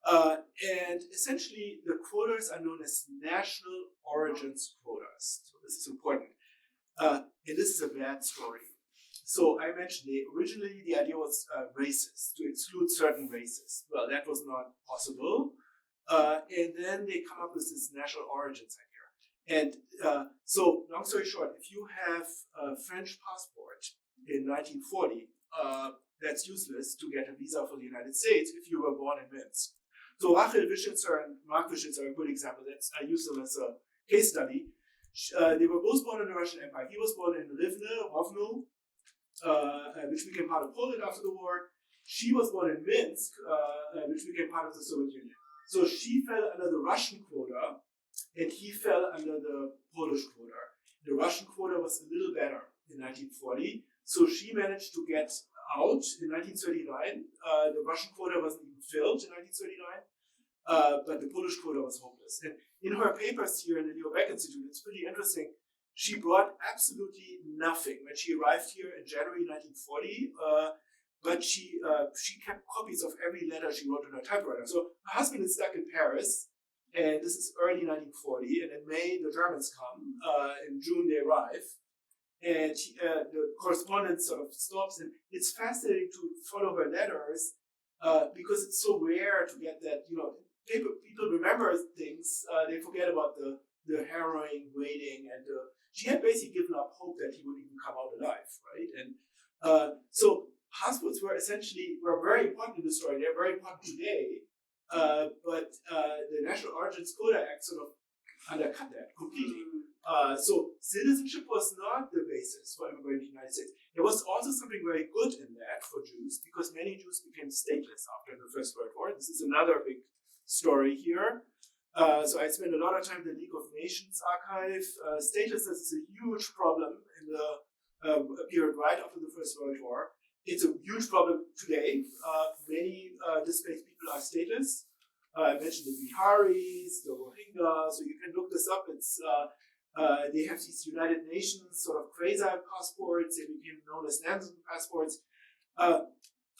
and essentially the quotas are known as national origins quotas. So this is important. And this is a bad story. So I mentioned originally the idea was races, to exclude certain races. Well, that was not possible. And then they come up with this national origins idea. And so, long story short, if you have a French passport in 1940, that's useless to get a visa for the United States if you were born in Minsk. So Rachel Wischitzer and Mark Wischitzer are a good example. I use them as a case study. They were both born in the Russian Empire. He was born in Rovno, which became part of Poland after the war. She was born in Minsk, which became part of the Soviet Union. So she fell under the Russian quota, and he fell under the Polish quota. The Russian quota was a little better in 1940, so she managed to get out in 1939. The Russian quota wasn't even filled in 1939, but the Polish quota was hopeless. And in her papers here in the Leo Baeck Institute, it's pretty interesting. She brought absolutely nothing when she arrived here in January 1940, but she kept copies of every letter she wrote on her typewriter. So her husband is stuck in Paris, and this is early 1940, and in May the Germans come, in June they arrive, and the correspondence sort of stops, and it's fascinating to follow her letters, because it's so rare to get that, people remember things, they forget about the harrowing waiting, and she had basically given up hope that he would even come out alive, right? And so passports were very important in the story. They're very important today, but the National Origins Quota Act sort of undercut that completely. So citizenship was not the basis for immigrating to the United States. There was also something very good in that for Jews, because many Jews became stateless after the First World War. This is another big story here. So I spent a lot of time in the League of Nations archive. Statelessness is a huge problem in the period right after the First World War. It's a huge problem today. Many displaced people are stateless. I mentioned the Biharis, the Rohingya, so you can look this up. It's they have these United Nations sort of quasi-passports. They became known as Nansen passports.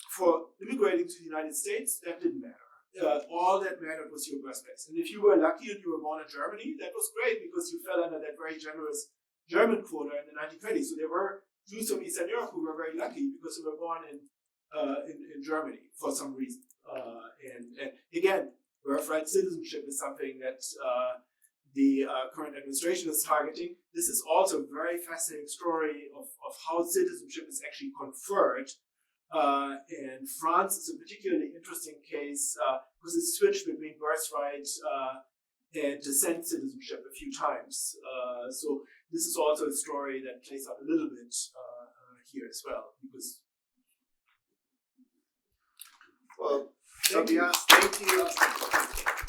For immigrating to the United States, that didn't matter. All that mattered was your birthplace. And if you were lucky and you were born in Germany, that was great, because you fell under that very generous German quota in the 1920s. So there were Jews from Eastern Europe who were very lucky because they were born in Germany for some reason. And again, birthright citizenship is something that the current administration is targeting. This is also a very fascinating story of how citizenship is actually conferred. And France is a particularly interesting case because it switched between birthright and descent citizenship a few times. So this is also a story that plays out a little bit here as well. Because well, Tobias, thank you.